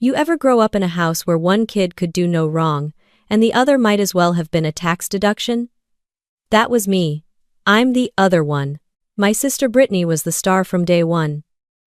You ever grow up in a house where one kid could do no wrong, and the other might as well have been a tax deduction? That was me. I'm the other one. My sister Brittany was the star from day one.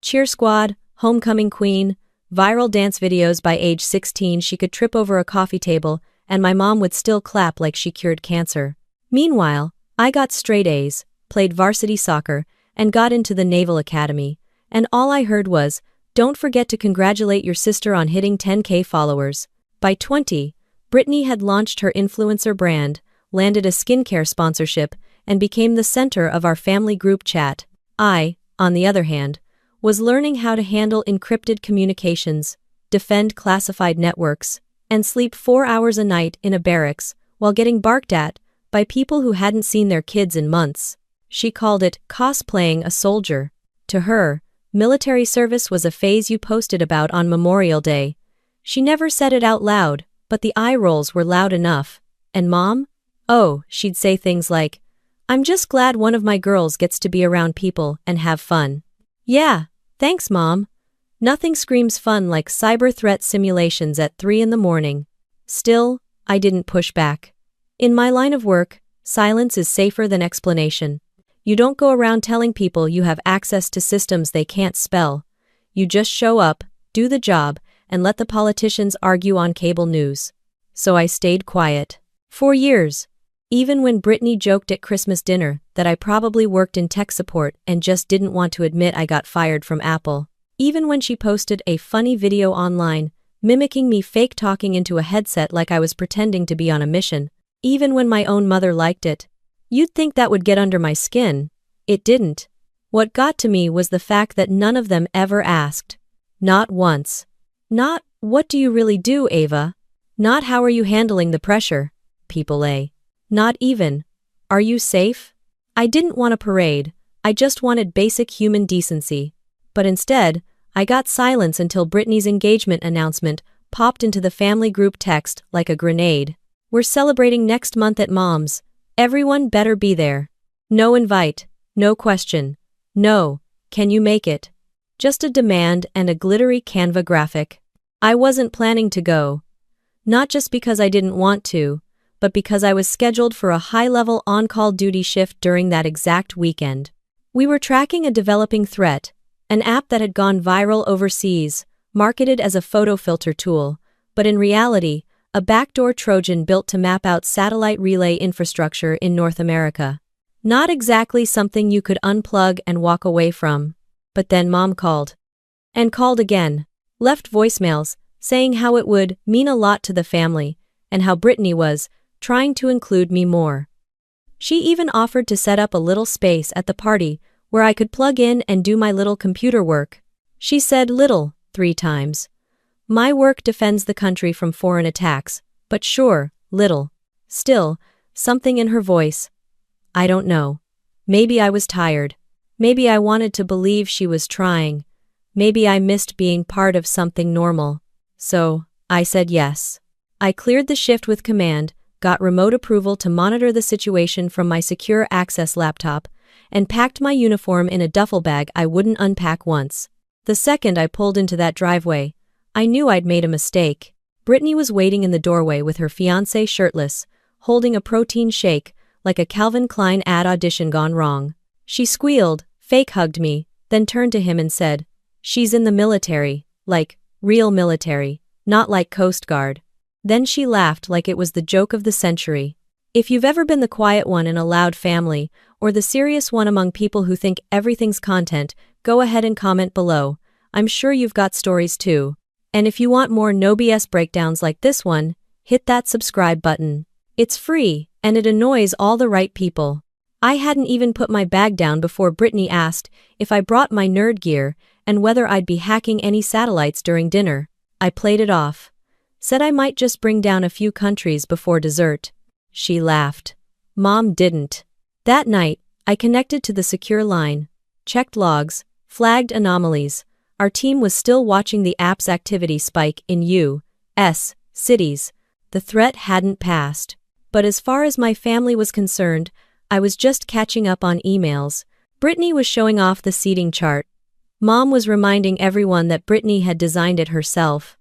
Cheer squad, homecoming queen, viral dance videos. By age 16 she could trip over a coffee table, and my mom would still clap like she cured cancer. Meanwhile, I got straight A's, played varsity soccer, and got into the Naval Academy, and all I heard was, "Don't forget to congratulate your sister on hitting 10K followers." By 20, Brittany had launched her influencer brand, landed a skincare sponsorship, and became the center of our family group chat. I, on the other hand, was learning how to handle encrypted communications, defend classified networks, and sleep 4 hours a night in a barracks while getting barked at by people who hadn't seen their kids in months. She called it cosplaying a soldier. To her, military service was a phase you posted about on Memorial Day. She never said it out loud, but the eye rolls were loud enough. And Mom? Oh, she'd say things like, "I'm just glad one of my girls gets to be around people and have fun." Yeah, thanks Mom. Nothing screams fun like cyber threat simulations at 3 in the morning. Still, I didn't push back. In my line of work, silence is safer than explanation. You don't go around telling people you have access to systems they can't spell. You just show up, do the job, and let the politicians argue on cable news. So I stayed quiet. For years. Even when Brittany joked at Christmas dinner that I probably worked in tech support and just didn't want to admit I got fired from Apple. Even when she posted a funny video online, mimicking me fake talking into a headset like I was pretending to be on a mission. Even when my own mother liked it. You'd think that would get under my skin. It didn't. What got to me was the fact that none of them ever asked. Not once. Not, "What do you really do, Ava?" Not, "How are you handling the pressure, people A?" Not even, "Are you safe?" I didn't want a parade, I just wanted basic human decency. But instead, I got silence until Brittany's engagement announcement popped into the family group text like a grenade. "We're celebrating next month at Mom's. Everyone better be there. No invite, no question. No, can you make it?" Just a demand and a glittery Canva graphic. I wasn't planning to go. Not just because I didn't want to, but because I was scheduled for a high-level on-call duty shift during that exact weekend. We were tracking a developing threat, an app that had gone viral overseas, marketed as a photo filter tool, but in reality, a backdoor Trojan built to map out satellite relay infrastructure in North America. Not exactly something you could unplug and walk away from. But then Mom called. And called again. Left voicemails, saying how it would mean a lot to the family, and how Brittany was trying to include me more. She even offered to set up a little space at the party where I could plug in and do my little computer work. She said little 3 times. My work defends the country from foreign attacks, but sure, little. Still, something in her voice. I don't know. Maybe I was tired. Maybe I wanted to believe she was trying. Maybe I missed being part of something normal. So, I said yes. I cleared the shift with command, got remote approval to monitor the situation from my secure access laptop, and packed my uniform in a duffel bag I wouldn't unpack once. The second I pulled into that driveway, I knew I'd made a mistake. Brittany was waiting in the doorway with her fiancé shirtless, holding a protein shake, like a Calvin Klein ad audition gone wrong. She squealed, fake hugged me, then turned to him and said, "She's in the military, like, real military, not like Coast Guard." Then she laughed like it was the joke of the century. If you've ever been the quiet one in a loud family, or the serious one among people who think everything's content, go ahead and comment below. I'm sure you've got stories too. And if you want more no BS breakdowns like this one, hit that subscribe button. It's free, and it annoys all the right people. I hadn't even put my bag down before Brittany asked if I brought my nerd gear and whether I'd be hacking any satellites during dinner. I played it off. Said I might just bring down a few countries before dessert. She laughed. Mom didn't. That night, I connected to the secure line, checked logs, flagged anomalies. Our team was still watching the app's activity spike in U.S. cities. The threat hadn't passed. But as far as my family was concerned, I was just catching up on emails. Brittany was showing off the seating chart. Mom was reminding everyone that Brittany had designed it herself.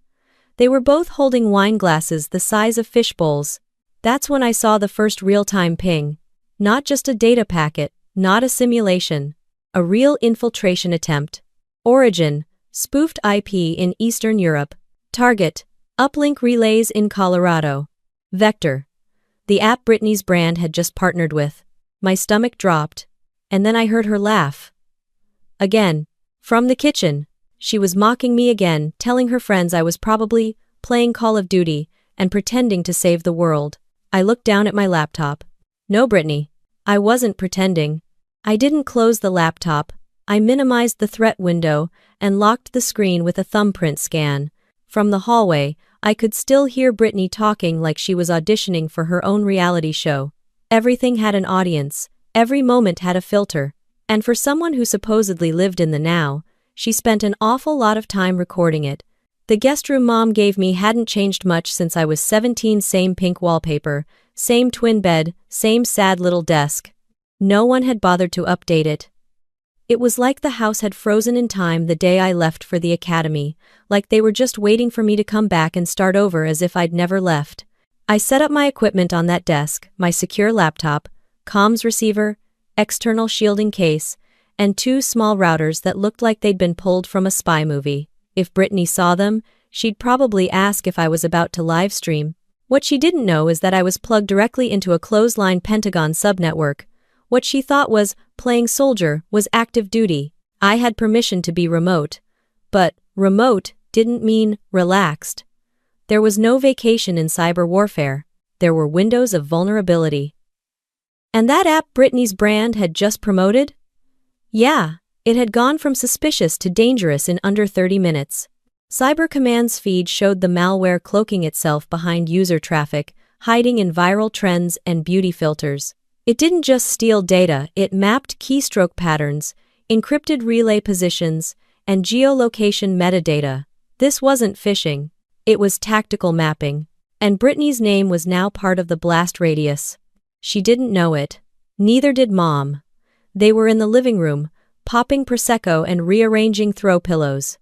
They were both holding wine glasses the size of fish bowls. That's when I saw the first real-time ping. Not just a data packet, not a simulation. A real infiltration attempt. Origin: spoofed IP in Eastern Europe. Target: uplink relays in Colorado. Vector: the app Britney's brand had just partnered with. My stomach dropped. And then I heard her laugh. Again. From the kitchen. She was mocking me again, telling her friends I was probably playing Call of Duty and pretending to save the world. I looked down at my laptop. No, Britney. I wasn't pretending. I didn't close the laptop. I minimized the threat window and locked the screen with a thumbprint scan. From the hallway, I could still hear Britney talking like she was auditioning for her own reality show. Everything had an audience. Every moment had a filter. And for someone who supposedly lived in the now, she spent an awful lot of time recording it. The guest room Mom gave me hadn't changed much since I was 17. Same pink wallpaper, same twin bed, same sad little desk. No one had bothered to update it. It was like the house had frozen in time the day I left for the academy, like they were just waiting for me to come back and start over as if I'd never left. I set up my equipment on that desk, my secure laptop, comms receiver, external shielding case, and 2 small routers that looked like they'd been pulled from a spy movie. If Britney saw them, she'd probably ask if I was about to live stream. What she didn't know is that I was plugged directly into a clothesline Pentagon subnetwork. What she thought was playing soldier was active duty. I had permission to be remote. But remote didn't mean relaxed. There was no vacation in cyber warfare. There were windows of vulnerability. And that app Britney's brand had just promoted? Yeah, it had gone from suspicious to dangerous in under 30 minutes. Cyber Command's feed showed the malware cloaking itself behind user traffic, hiding in viral trends and beauty filters. It didn't just steal data, it mapped keystroke patterns, encrypted relay positions, and geolocation metadata. This wasn't phishing. It was tactical mapping. And Britney's name was now part of the blast radius. She didn't know it. Neither did Mom. They were in the living room, popping Prosecco and rearranging throw pillows.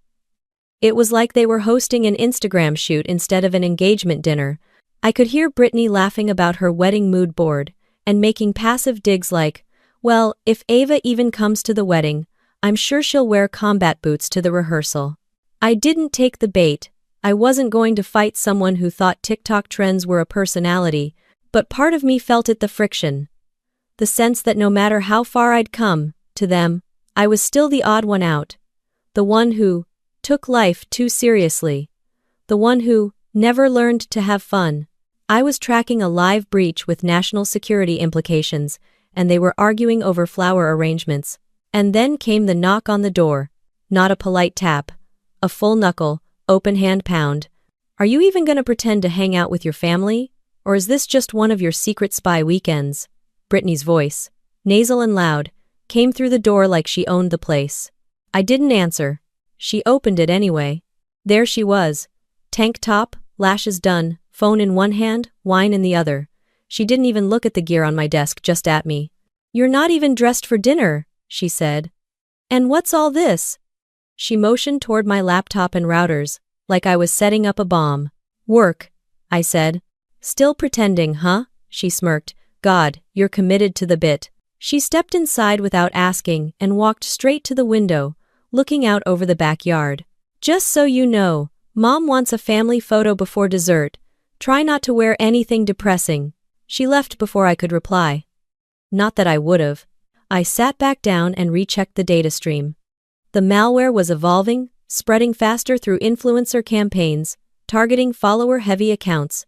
It was like they were hosting an Instagram shoot instead of an engagement dinner. I could hear Britney laughing about her wedding mood board and making passive digs like, well, if Ava even comes to the wedding, I'm sure she'll wear combat boots to the rehearsal. I didn't take the bait. I wasn't going to fight someone who thought TikTok trends were a personality, but part of me felt it, the friction. The sense that no matter how far I'd come, to them, I was still the odd one out. The one who took life too seriously. The one who never learned to have fun. I was tracking a live breach with national security implications, and they were arguing over flower arrangements. And then came the knock on the door. Not a polite tap. A full knuckle, open hand pound. Are you even gonna pretend to hang out with your family? Or is this just one of your secret spy weekends? Britney's voice, nasal and loud, came through the door like she owned the place. I didn't answer. She opened it anyway. There she was. Tank top, lashes done, phone in one hand, wine in the other. She didn't even look at the gear on my desk, just at me. You're not even dressed for dinner, she said. And what's all this? She motioned toward my laptop and routers, like I was setting up a bomb. Work, I said. Still pretending, huh? She smirked. God, you're committed to the bit. She stepped inside without asking and walked straight to the window, looking out over the backyard. Just so you know, Mom wants a family photo before dessert. Try not to wear anything depressing. She left before I could reply. Not that I would've. I sat back down and rechecked the data stream. The malware was evolving, spreading faster through influencer campaigns, targeting follower-heavy accounts.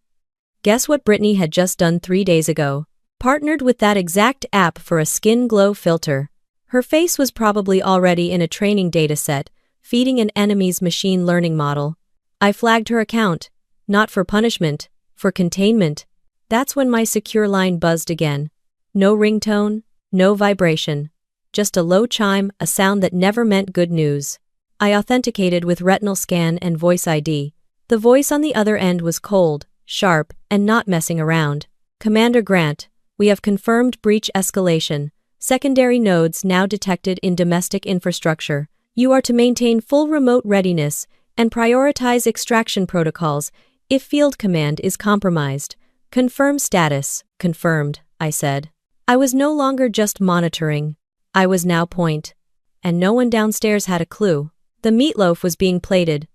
Guess what Britney had just done 3 days ago? Partnered with that exact app for a skin glow filter. Her face was probably already in a training dataset, feeding an enemy's machine learning model. I flagged her account. Not for punishment, for containment. That's when my secure line buzzed again. No ringtone, no vibration. Just a low chime, a sound that never meant good news. I authenticated with retinal scan and voice ID. The voice on the other end was cold, sharp, and not messing around. Commander Grant, we have confirmed breach escalation. Secondary nodes now detected in domestic infrastructure. You are to maintain full remote readiness, And prioritize extraction protocols if field command is compromised. Confirm status. Confirmed, I said. I was no longer just monitoring. I was now point. And no one downstairs had a clue. The meatloaf was being plated.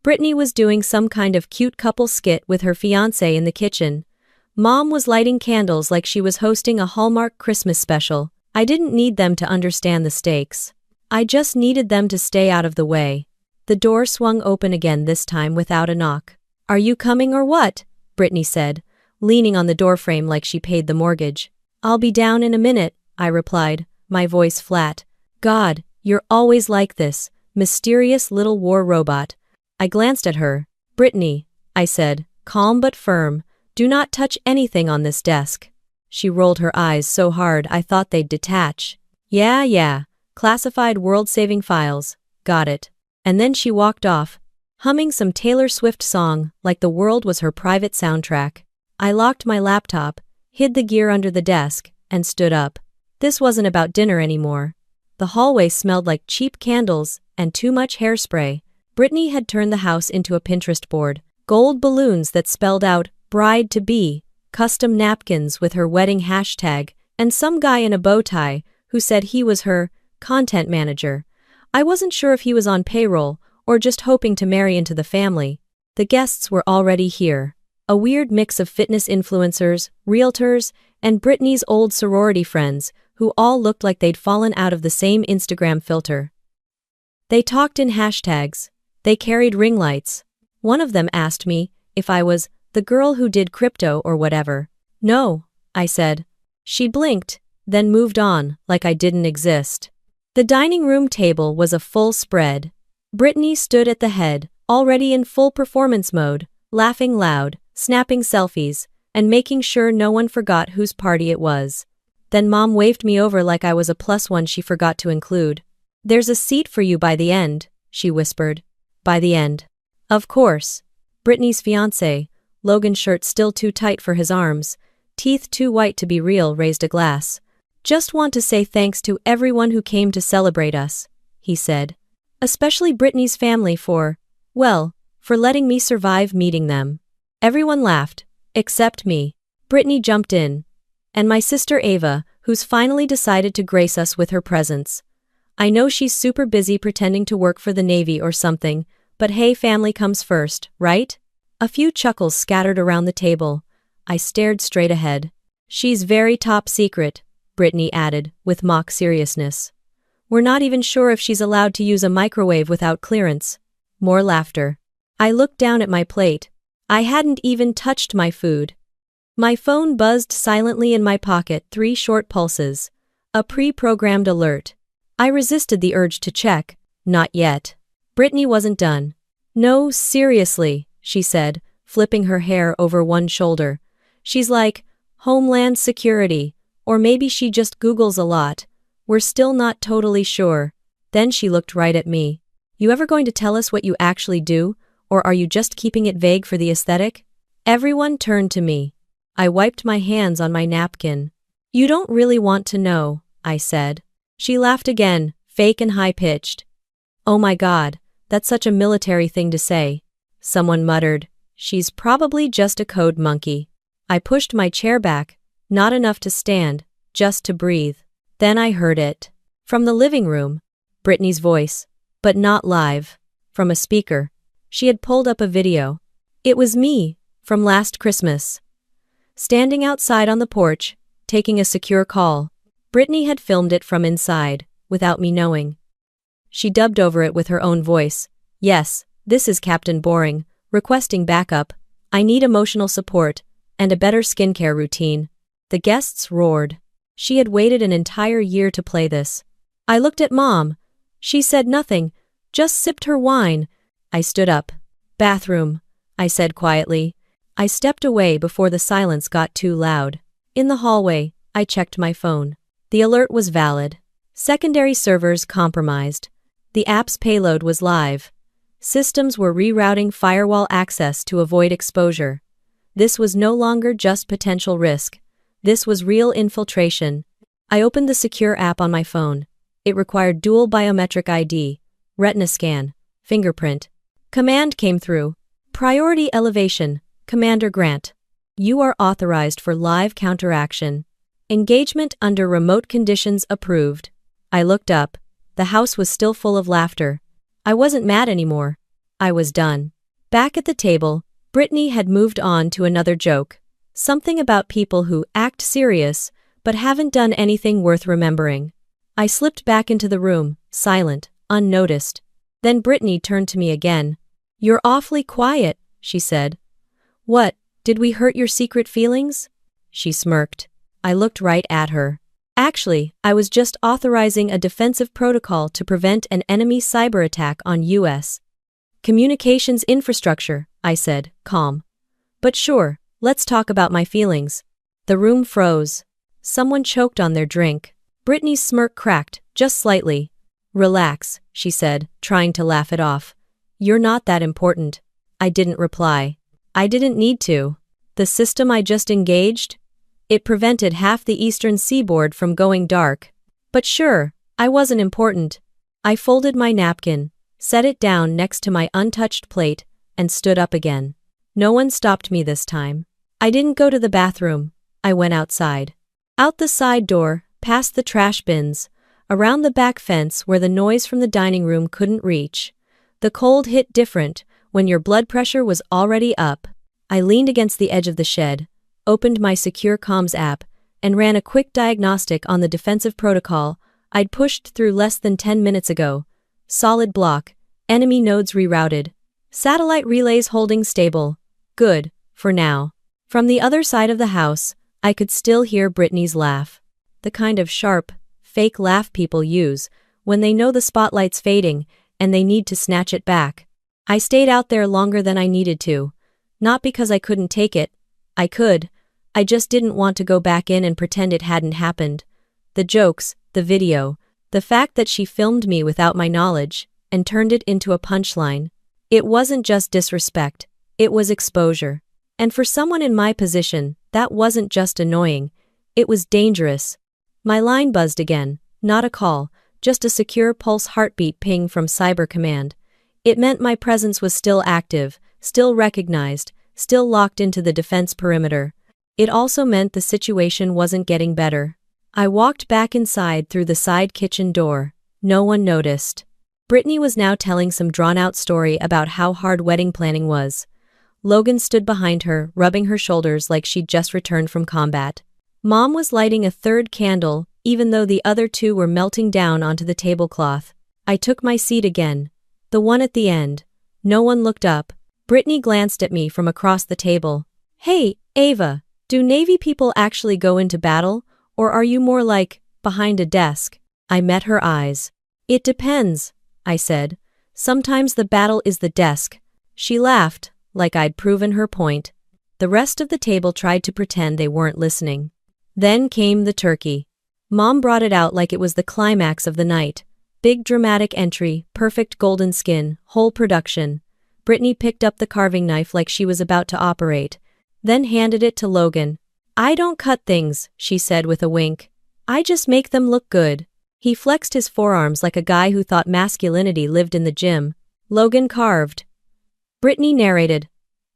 Brittany was doing some kind of cute couple skit with her fiancé in the kitchen. Mom was lighting candles like she was hosting a Hallmark Christmas special. I didn't need them to understand the stakes. I just needed them to stay out of the way. The door swung open again, this time without a knock. "Are you coming or what?" Brittany said, leaning on the doorframe like she paid the mortgage. "I'll be down in a minute," I replied, my voice flat. "God, you're always like this, mysterious little war robot." I glanced at her. "Brittany," I said, calm but firm, "do not touch anything on this desk." She rolled her eyes so hard I thought they'd detach. Yeah, classified world-saving files. Got it." And then she walked off, humming some Taylor Swift song like the world was her private soundtrack. I locked my laptop, hid the gear under the desk, and stood up. This wasn't about dinner anymore. The hallway smelled like cheap candles and too much hairspray. Brittany had turned the house into a Pinterest board. Gold balloons that spelled out "bride-to-be," custom napkins with her wedding hashtag, and some guy in a bow tie who said he was her content manager. I wasn't sure if he was on payroll or just hoping to marry into the family. The guests were already here. A weird mix of fitness influencers, realtors, and Brittany's old sorority friends who all looked like they'd fallen out of the same Instagram filter. They talked in hashtags. They carried ring lights. One of them asked me if I was the girl who did crypto or whatever. "No," I said. She blinked, then moved on like I didn't exist. The dining room table was a full spread. Brittany stood at the head, already in full performance mode, laughing loud, snapping selfies, and making sure no one forgot whose party it was. Then Mom waved me over like I was a +1 she forgot to include. "There's a seat for you by the end," she whispered. By the end. Of course. Brittany's fiancé, Logan's shirt still too tight for his arms, teeth too white to be real, raised a glass. "Just want to say thanks to everyone who came to celebrate us," he said. "Especially Brittany's family for letting me survive meeting them." Everyone laughed, except me. Brittany jumped in. "And my sister Ava, who's finally decided to grace us with her presence. I know she's super busy pretending to work for the Navy or something, but hey, family comes first, right?" A few chuckles scattered around the table. I stared straight ahead. "She's very top secret," Brittany added, with mock seriousness. "We're not even sure if she's allowed to use a microwave without clearance." More laughter. I looked down at my plate. I hadn't even touched my food. My phone buzzed silently in my pocket, 3 short pulses. A pre-programmed alert. I resisted the urge to check. Not yet. Brittany wasn't done. "No, seriously," she said, flipping her hair over one shoulder. "She's like, Homeland Security, or maybe she just Googles a lot. We're still not totally sure." Then she looked right at me. "You ever going to tell us what you actually do, or are you just keeping it vague for the aesthetic?" Everyone turned to me. I wiped my hands on my napkin. "You don't really want to know," I said. She laughed again, fake and high-pitched. "Oh my God, that's such a military thing to say." Someone muttered, "She's probably just a code monkey." I pushed my chair back, not enough to stand, just to breathe. Then I heard it. From the living room. Brittany's voice. But not live. From a speaker. She had pulled up a video. It was me, from last Christmas. Standing outside on the porch, taking a secure call. Brittany had filmed it from inside, without me knowing. She dubbed over it with her own voice. "Yes, this is Captain Boring, requesting backup. I need emotional support, and a better skincare routine." The guests roared. She had waited an entire year to play this. I looked at Mom. She said nothing, just sipped her wine. I stood up. "Bathroom," I said quietly. I stepped away before the silence got too loud. In the hallway, I checked my phone. The alert was valid. Secondary servers compromised. The app's payload was live. Systems were rerouting firewall access to avoid exposure. This was no longer just potential risk. This was real infiltration. I opened the secure app on my phone. It required dual biometric ID, retina scan, fingerprint. Command came through. Priority elevation, Commander Grant. You are authorized for live counteraction. Engagement under remote conditions approved. I looked up. The house was still full of laughter. I wasn't mad anymore. I was done. Back at the table, Brittany had moved on to another joke. Something about people who act serious, but haven't done anything worth remembering. I slipped back into the room, silent, unnoticed. Then Brittany turned to me again. You're awfully quiet, she said. What, did we hurt your secret feelings? She smirked. I looked right at her. Actually, I was just authorizing a defensive protocol to prevent an enemy cyber attack on U.S. communications infrastructure, I said, calm. But sure, let's talk about my feelings. The room froze. Someone choked on their drink. Brittany's smirk cracked, just slightly. Relax, she said, trying to laugh it off. You're not that important. I didn't reply. I didn't need to. The system I just engaged? It prevented half the eastern seaboard from going dark. But sure, I wasn't important. I folded my napkin, set it down next to my untouched plate, and stood up again. No one stopped me this time. I didn't go to the bathroom. I went outside. Out the side door, past the trash bins, around the back fence where the noise from the dining room couldn't reach. The cold hit different when your blood pressure was already up. I leaned against the edge of the shed, opened my secure comms app, and ran a quick diagnostic on the defensive protocol I'd pushed through less than 10 minutes ago. Solid block, enemy nodes rerouted. Satellite relays holding stable. Good, for now. From the other side of the house, I could still hear Brittany's laugh. The kind of sharp, fake laugh people use when they know the spotlight's fading and they need to snatch it back. I stayed out there longer than I needed to. Not because I couldn't take it. I could. I just didn't want to go back in and pretend it hadn't happened. The jokes, the video, the fact that she filmed me without my knowledge and turned it into a punchline. It wasn't just disrespect. It was exposure. And for someone in my position, that wasn't just annoying. It was dangerous. My line buzzed again, not a call, just a secure pulse heartbeat ping from Cyber Command. It meant my presence was still active, still recognized, still locked into the defense perimeter. It also meant the situation wasn't getting better. I walked back inside through the side kitchen door. No one noticed. Brittany was now telling some drawn-out story about how hard wedding planning was. Logan stood behind her, rubbing her shoulders like she'd just returned from combat. Mom was lighting a third candle, even though the other two were melting down onto the tablecloth. I took my seat again. The one at the end. No one looked up. Brittany glanced at me from across the table. Hey, Ava, do Navy people actually go into battle, or are you more like, behind a desk? I met her eyes. It depends, I said. Sometimes the battle is the desk. She laughed, like I'd proven her point. The rest of the table tried to pretend they weren't listening. Then came the turkey. Mom brought it out like it was the climax of the night. Big dramatic entry, perfect golden skin, whole production. Brittany picked up the carving knife like she was about to operate, then handed it to Logan. I don't cut things, she said with a wink. I just make them look good. He flexed his forearms like a guy who thought masculinity lived in the gym. Logan carved. Brittany narrated.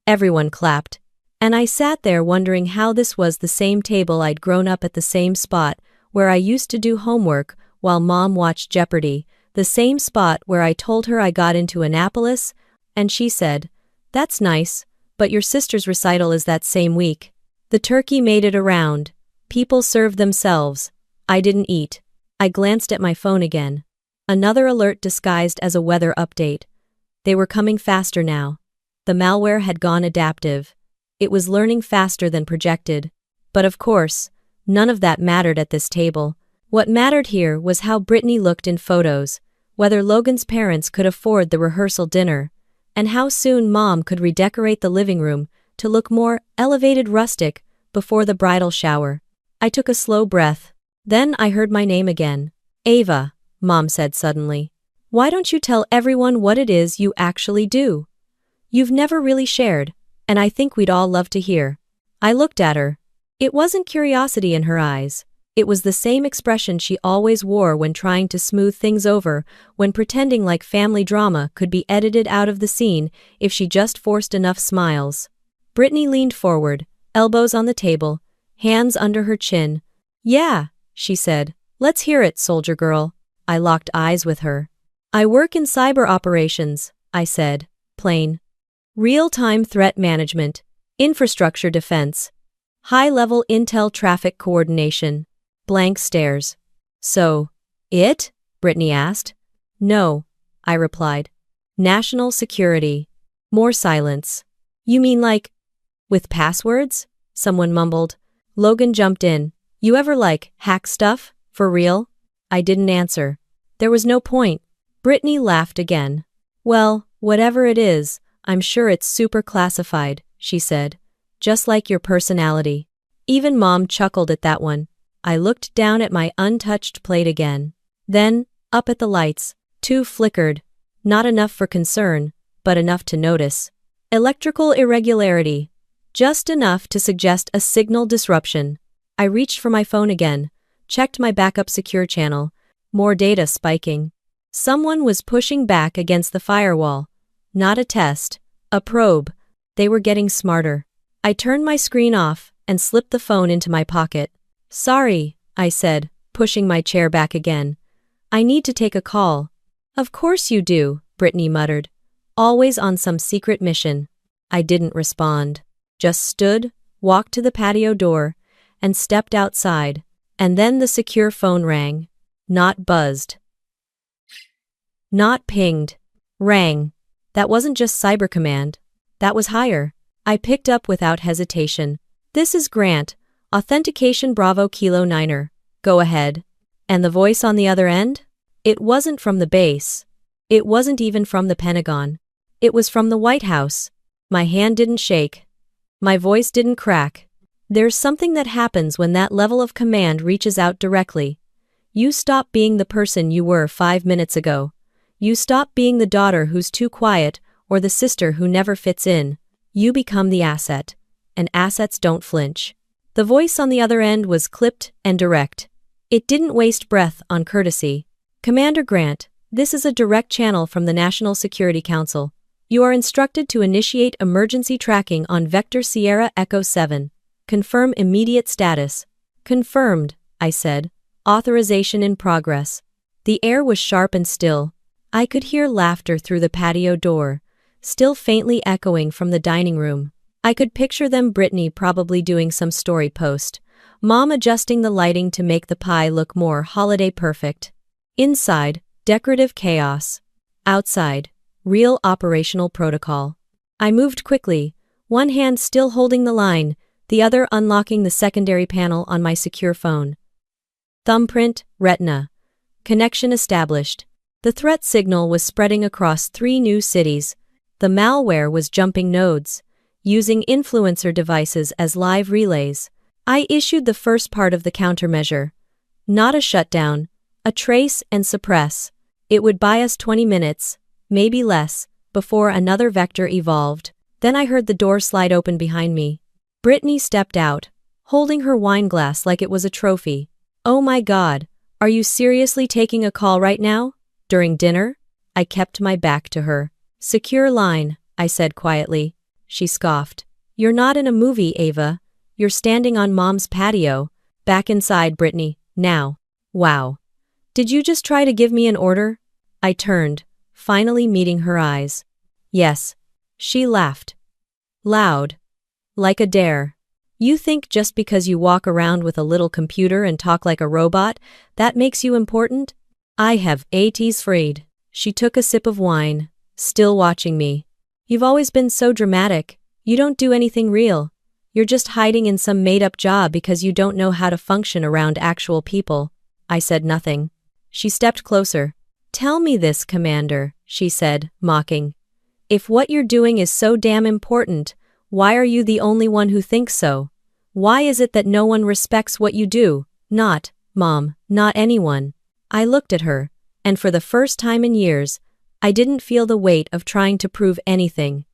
Everyone clapped. And I sat there wondering how this was the same table I'd grown up at, the same spot where I used to do homework while Mom watched Jeopardy, the same spot where I told her I got into Annapolis, and she said, "That's nice, but your sister's recital is that same week." The turkey made it around. People served themselves. I didn't eat. I glanced at my phone again. Another alert disguised as a weather update. They were coming faster now. The malware had gone adaptive. It was learning faster than projected. But of course, none of that mattered at this table. What mattered here was how Brittany looked in photos, whether Logan's parents could afford the rehearsal dinner, and how soon Mom could redecorate the living room to look more elevated rustic before the bridal shower. I took a slow breath. Then I heard my name again. Ava, Mom said suddenly. Why don't you tell everyone what it is you actually do? You've never really shared, and I think we'd all love to hear. I looked at her. It wasn't curiosity in her eyes. It was the same expression she always wore when trying to smooth things over, when pretending like family drama could be edited out of the scene if she just forced enough smiles. Brittany leaned forward, elbows on the table, hands under her chin. "Yeah," she said. "Let's hear it, soldier girl." I locked eyes with her. "I work in cyber operations," I said, plain. "Real-time threat management, infrastructure defense, high-level intel traffic coordination." Blank stares. "So, it?" Brittany asked. "No," I replied. "National security." More silence. "You mean like, with passwords?" Someone mumbled. Logan jumped in. "You ever hack stuff? For real?" I didn't answer. There was no point. Brittany laughed again. "Well, whatever it is, I'm sure it's super classified," she said. "Just like your personality." Even Mom chuckled at that one. I looked down at my untouched plate again. Then, up at the lights. Two flickered. Not enough for concern, but enough to notice. Electrical irregularity. Just enough to suggest a signal disruption. I reached for my phone again, checked my backup secure channel. More data spiking. Someone was pushing back against the firewall. Not a test, a probe. They were getting smarter. I turned my screen off and slipped the phone into my pocket. "Sorry," I said, pushing my chair back again. "I need to take a call." "Of course you do," Brittany muttered. "Always on some secret mission." I didn't respond. Just stood, walked to the patio door, and stepped outside. And then the secure phone rang. Not buzzed. Not pinged. Rang. That wasn't just Cyber Command. That was higher. I picked up without hesitation. "This is Grant. Authentication Bravo Kilo 9er. Go ahead." And the voice on the other end? It wasn't from the base. It wasn't even from the Pentagon. It was from the White House. My hand didn't shake. My voice didn't crack. There's something that happens when that level of command reaches out directly. You stop being the person you were 5 minutes ago. You stop being the daughter who's too quiet or the sister who never fits in. You become the asset. And assets don't flinch. The voice on the other end was clipped and direct. It didn't waste breath on courtesy. "Commander Grant, this is a direct channel from the National Security Council. You are instructed to initiate emergency tracking on Vector Sierra Echo 7. Confirm immediate status." "Confirmed," I said. "Authorization in progress." The air was sharp and still. I could hear laughter through the patio door, still faintly echoing from the dining room. I could picture them, Brittany probably doing some story post, Mom adjusting the lighting to make the pie look more holiday perfect. Inside, decorative chaos. Outside, real operational protocol. I moved quickly, one hand still holding the line, the other unlocking the secondary panel on my secure phone. Thumbprint, retina. Connection established. The threat signal was spreading across 3 new cities. The malware was jumping nodes, using influencer devices as live relays. I issued the first part of the countermeasure. Not a shutdown, a trace and suppress. It would buy us 20 minutes, maybe less, before another vector evolved. Then I heard the door slide open behind me. Brittany stepped out, holding her wine glass like it was a trophy. "Oh my God, are you seriously taking a call right now? During dinner?" I kept my back to her. "Secure line," I said quietly. She scoffed. "You're not in a movie, Ava. You're standing on Mom's patio." "Back inside, Brittany, now." "Wow. Did you just try to give me an order?" I turned, finally meeting her eyes. "Yes." She laughed. Loud. Like a dare. "You think just because you walk around with a little computer and talk like a robot, that makes you important?" "I have ATs freed." She took a sip of wine, still watching me. "You've always been so dramatic. You don't do anything real. You're just hiding in some made-up job because you don't know how to function around actual people." I said nothing. She stepped closer. "Tell me this, Commander," she said, mocking. "If what you're doing is so damn important, why are you the only one who thinks so? Why is it that no one respects what you do? Not, Mom, not anyone." I looked at her, and for the first time in years, I didn't feel the weight of trying to prove anything.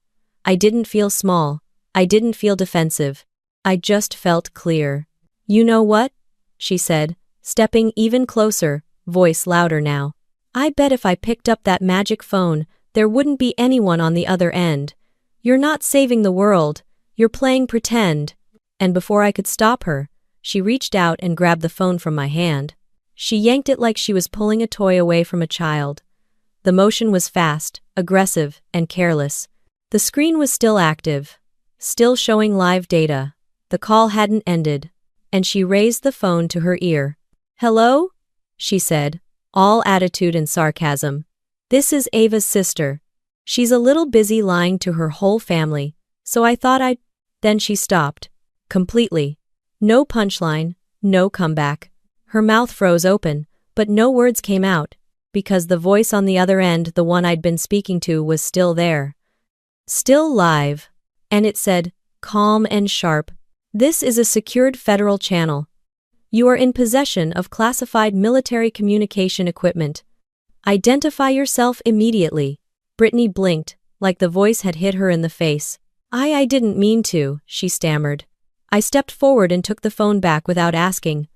I didn't feel small. I didn't feel defensive. I just felt clear. "You know what?" she said, stepping even closer, voice louder now. I bet if I picked up that magic phone, there wouldn't be anyone on the other end. You're not saving the world, you're playing pretend. And before I could stop her, she reached out and grabbed the phone from my hand. She yanked it like she was pulling a toy away from a child. The motion was fast, aggressive, and careless. The screen was still active, still showing live data. The call hadn't ended, and she raised the phone to her ear. "Hello?" she said, all attitude and sarcasm. "This is Ava's sister. She's a little busy lying to her whole family, so I thought I'd—" Then she stopped. Completely. No punchline, no comeback. Her mouth froze open, but no words came out, because the voice on the other end, the one I'd been speaking to, was still there. Still live. And it said, calm and sharp, "This is a secured federal channel. You are in possession of classified military communication equipment. Identify yourself immediately." Brittany blinked, like the voice had hit her in the face. I didn't mean to," she stammered. I stepped forward and took the phone back without asking.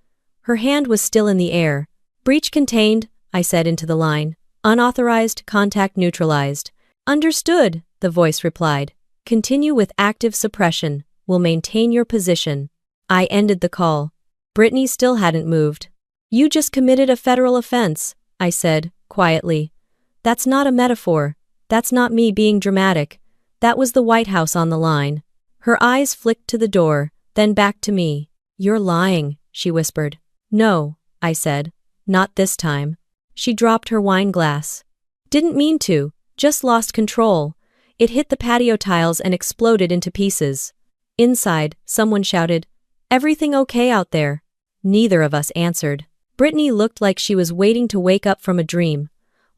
Her hand was still in the air. "Breach contained," I said into the line. "Unauthorized contact neutralized." "Understood," the voice replied. "Continue with active suppression. We'll maintain your position." I ended the call. Brittany still hadn't moved. "You just committed a federal offense," I said, quietly. "That's not a metaphor. That's not me being dramatic. That was the White House on the line." Her eyes flicked to the door, then back to me. "You're lying," she whispered. "No," I said. "Not this time." She dropped her wine glass. "Didn't mean to, just lost control." It hit the patio tiles and exploded into pieces. Inside, someone shouted, "Everything okay out there?" Neither of us answered. Brittany looked like she was waiting to wake up from a dream,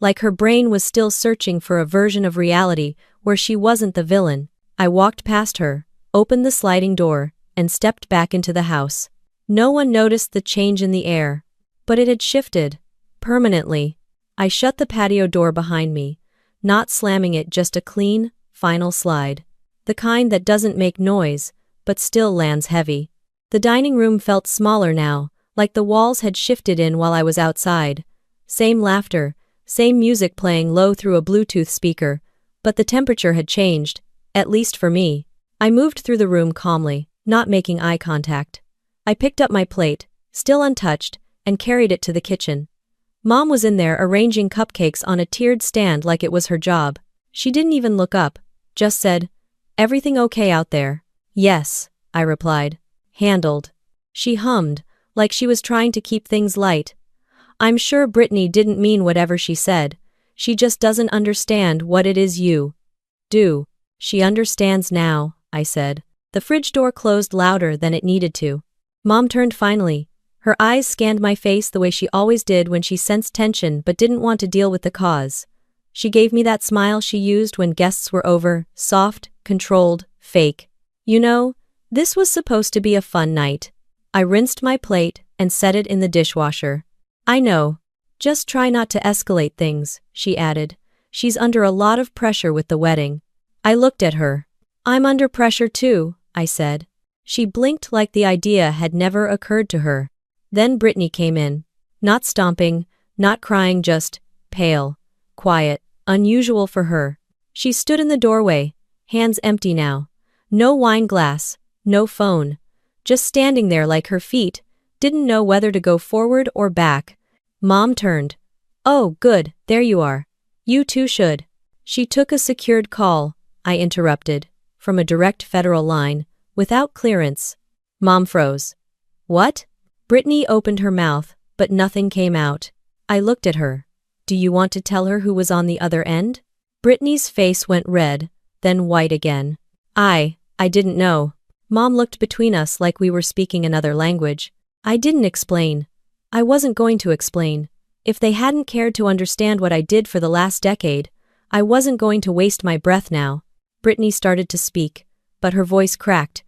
like her brain was still searching for a version of reality where she wasn't the villain. I walked past her, opened the sliding door, and stepped back into the house. No one noticed the change in the air, but it had shifted. Permanently. I shut the patio door behind me, not slamming it, just a clean, final slide. The kind that doesn't make noise, but still lands heavy. The dining room felt smaller now, like the walls had shifted in while I was outside. Same laughter, same music playing low through a Bluetooth speaker, but the temperature had changed, at least for me. I moved through the room calmly, not making eye contact. I picked up my plate, still untouched, and carried it to the kitchen. Mom was in there arranging cupcakes on a tiered stand like it was her job. She didn't even look up, just said, "Everything okay out there?" "Yes," I replied. "Handled." She hummed, like she was trying to keep things light. I'm sure Brittany didn't mean whatever she said. She just doesn't understand what it is you do. "She understands now," I said. The fridge door closed louder than it needed to. Mom turned finally. Her eyes scanned my face the way she always did when she sensed tension but didn't want to deal with the cause. She gave me that smile she used when guests were over, soft, controlled, fake. "You know, this was supposed to be a fun night." I rinsed my plate and set it in the dishwasher. "I know. Just try not to escalate things," she added. "She's under a lot of pressure with the wedding." I looked at her. "I'm under pressure too," I said. She blinked like the idea had never occurred to her. Then Brittany came in. Not stomping, not crying, just pale, quiet, unusual for her. She stood in the doorway, hands empty now. No wine glass, no phone. Just standing there like her feet didn't know whether to go forward or back. Mom turned. "Oh, good, there you are. You too should." She took a secured call, I interrupted, from a direct federal line, without clearance. Mom froze. "What?" Brittany opened her mouth, but nothing came out. I looked at her. "Do you want to tell her who was on the other end?" Brittany's face went red, then white again. I didn't know." Mom looked between us like we were speaking another language. I didn't explain. I wasn't going to explain. If they hadn't cared to understand what I did for the last decade, I wasn't going to waste my breath now. Brittany started to speak, but her voice cracked.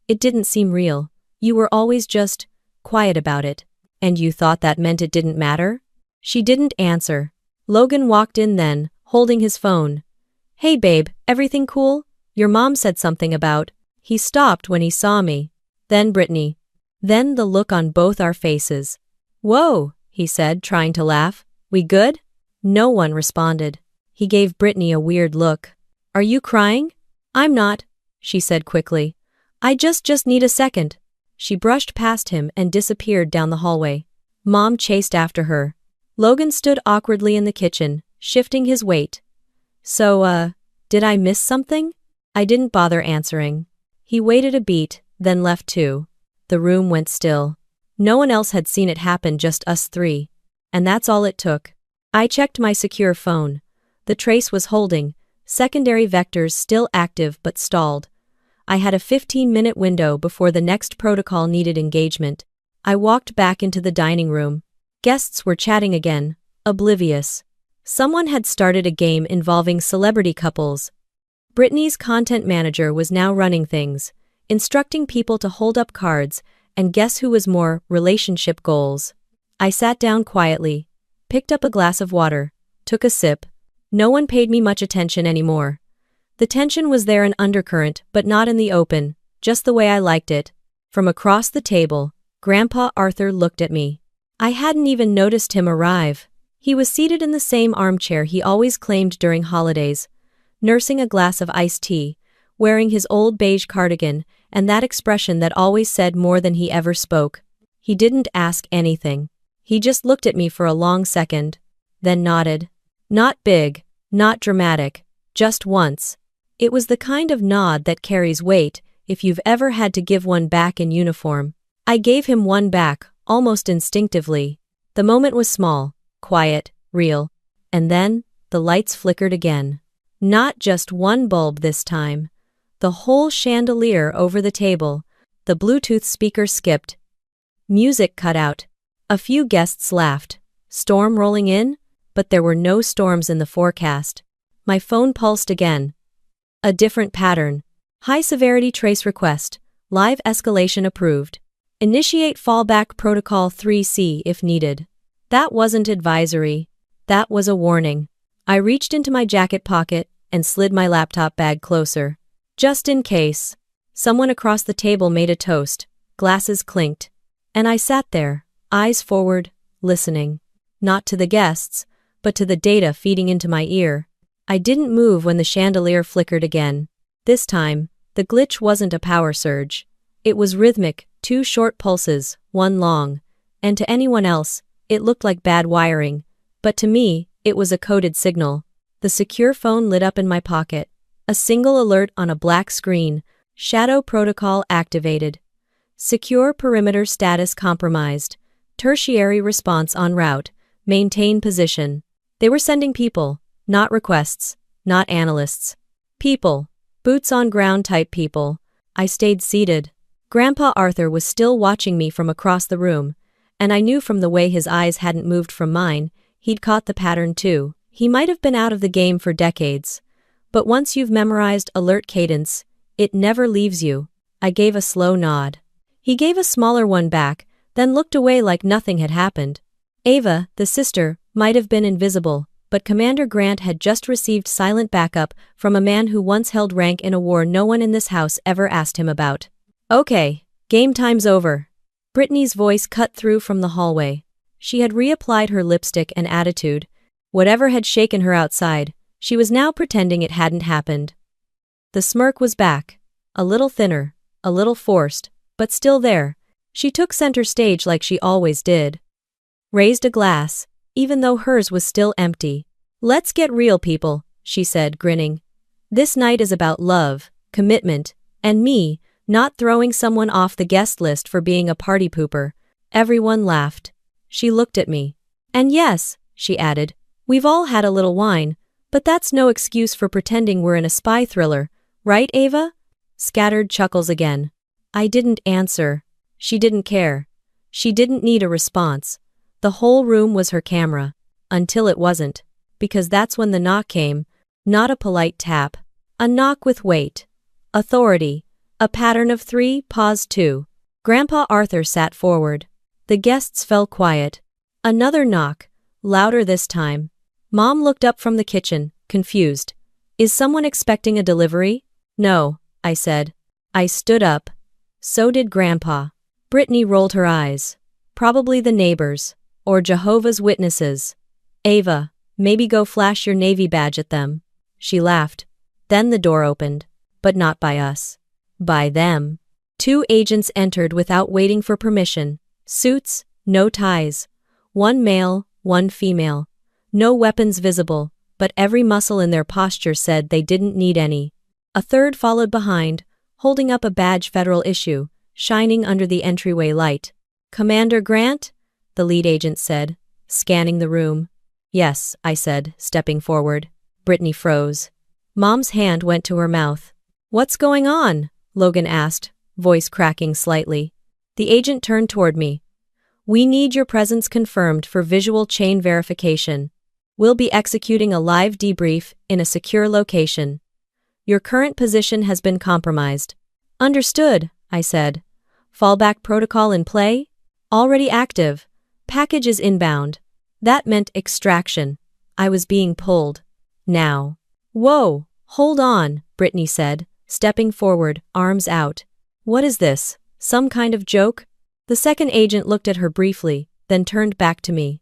"It didn't seem real. You were always just quiet about it. And you thought that meant it didn't matter?" She didn't answer. Logan walked in then, holding his phone. "Hey babe, everything cool? Your mom said something about..." He stopped when he saw me. Then Brittany. Then the look on both our faces. "Whoa," he said, trying to laugh. "We good?" No one responded. He gave Brittany a weird look. "Are you crying?" "I'm not," she said quickly. "I just need a second." She brushed past him and disappeared down the hallway. Mom chased after her. Logan stood awkwardly in the kitchen, shifting his weight. "So, did I miss something?" I didn't bother answering. He waited a beat, then left too. The room went still. No one else had seen it happen, just us three. And that's all it took. I checked my secure phone. The trace was holding, secondary vectors still active but stalled. I had a 15-minute window before the next protocol needed engagement. I walked back into the dining room. Guests were chatting again, oblivious. Someone had started a game involving celebrity couples. Brittany's content manager was now running things, instructing people to hold up cards, and guess who was more relationship goals. I sat down quietly, picked up a glass of water, took a sip. No one paid me much attention anymore. The tension was there in undercurrent, but not in the open, just the way I liked it. From across the table, Grandpa Arthur looked at me. I hadn't even noticed him arrive. He was seated in the same armchair he always claimed during holidays, nursing a glass of iced tea, wearing his old beige cardigan, and that expression that always said more than he ever spoke. He didn't ask anything. He just looked at me for a long second, then nodded. Not big, not dramatic, just once. It was the kind of nod that carries weight if you've ever had to give one back in uniform. I gave him one back, almost instinctively. The moment was small, quiet, real. And then, the lights flickered again. Not just one bulb this time. The whole chandelier over the table. The Bluetooth speaker skipped. Music cut out. A few guests laughed. Storm rolling in? But there were no storms in the forecast. My phone pulsed again. A different pattern. High severity trace request. Live escalation approved. Initiate fallback protocol 3C if needed. That wasn't advisory. That was a warning. I reached into my jacket pocket and slid my laptop bag closer. Just in case. Someone across the table made a toast. Glasses clinked. And I sat there, eyes forward, listening. Not to the guests, but to the data feeding into my ear. I didn't move when the chandelier flickered again. This time, the glitch wasn't a power surge. It was rhythmic, 2 short pulses, 1 long. And to anyone else, it looked like bad wiring. But to me, it was a coded signal. The secure phone lit up in my pocket. A single alert on a black screen. Shadow protocol activated. Secure perimeter status compromised. Tertiary response en route. Maintain position. They were sending people, not requests, not analysts. People. Boots on ground type people. I stayed seated. Grandpa Arthur was still watching me from across the room, and I knew from the way his eyes hadn't moved from mine, he'd caught the pattern too. He might have been out of the game for decades, but once you've memorized alert cadence, it never leaves you. I gave a slow nod. He gave a smaller one back, then looked away like nothing had happened. Ava, the sister, might have been invisible, but Commander Grant had just received silent backup from a man who once held rank in a war no one in this house ever asked him about. "Okay, game time's over." Brittany's voice cut through from the hallway. She had reapplied her lipstick and attitude. Whatever had shaken her outside, she was now pretending it hadn't happened. The smirk was back. A little thinner, a little forced, but still there. She took center stage like she always did. Raised a glass, even though hers was still empty. "Let's get real, people," she said, grinning. "This night is about love, commitment, and me, not throwing someone off the guest list for being a party pooper." Everyone laughed. She looked at me. "And yes," she added, "we've all had a little wine, but that's no excuse for pretending we're in a spy thriller, right, Ava?" Scattered chuckles again. I didn't answer. She didn't care. She didn't need a response. The whole room was her camera. Until it wasn't. Because that's when the knock came. Not a polite tap. A knock with weight. Authority. A pattern of 3, pause 2. Grandpa Arthur sat forward. The guests fell quiet. Another knock. Louder this time. Mom looked up from the kitchen, confused. "Is someone expecting a delivery?" "No," I said. I stood up. So did Grandpa. Brittany rolled her eyes. Probably the neighbors. Or Jehovah's Witnesses. Ava, maybe go flash your Navy badge at them. She laughed. Then the door opened. But not by us. By them. 2 agents entered without waiting for permission. Suits, no ties. 1 male, 1 female. No weapons visible, but every muscle in their posture said they didn't need any. A third followed behind, holding up a badge federal issue, shining under the entryway light. Commander Grant? The lead agent said, scanning the room. Yes, I said, stepping forward. Brittany froze. Mom's hand went to her mouth. What's going on? Logan asked, voice cracking slightly. The agent turned toward me. We need your presence confirmed for visual chain verification. We'll be executing a live debrief in a secure location. Your current position has been compromised. Understood, I said. Fallback protocol in play? Already active. Package is inbound. That meant extraction. I was being pulled. Now. Whoa, hold on, Brittany said, stepping forward, arms out. What is this? Some kind of joke? The second agent looked at her briefly, then turned back to me.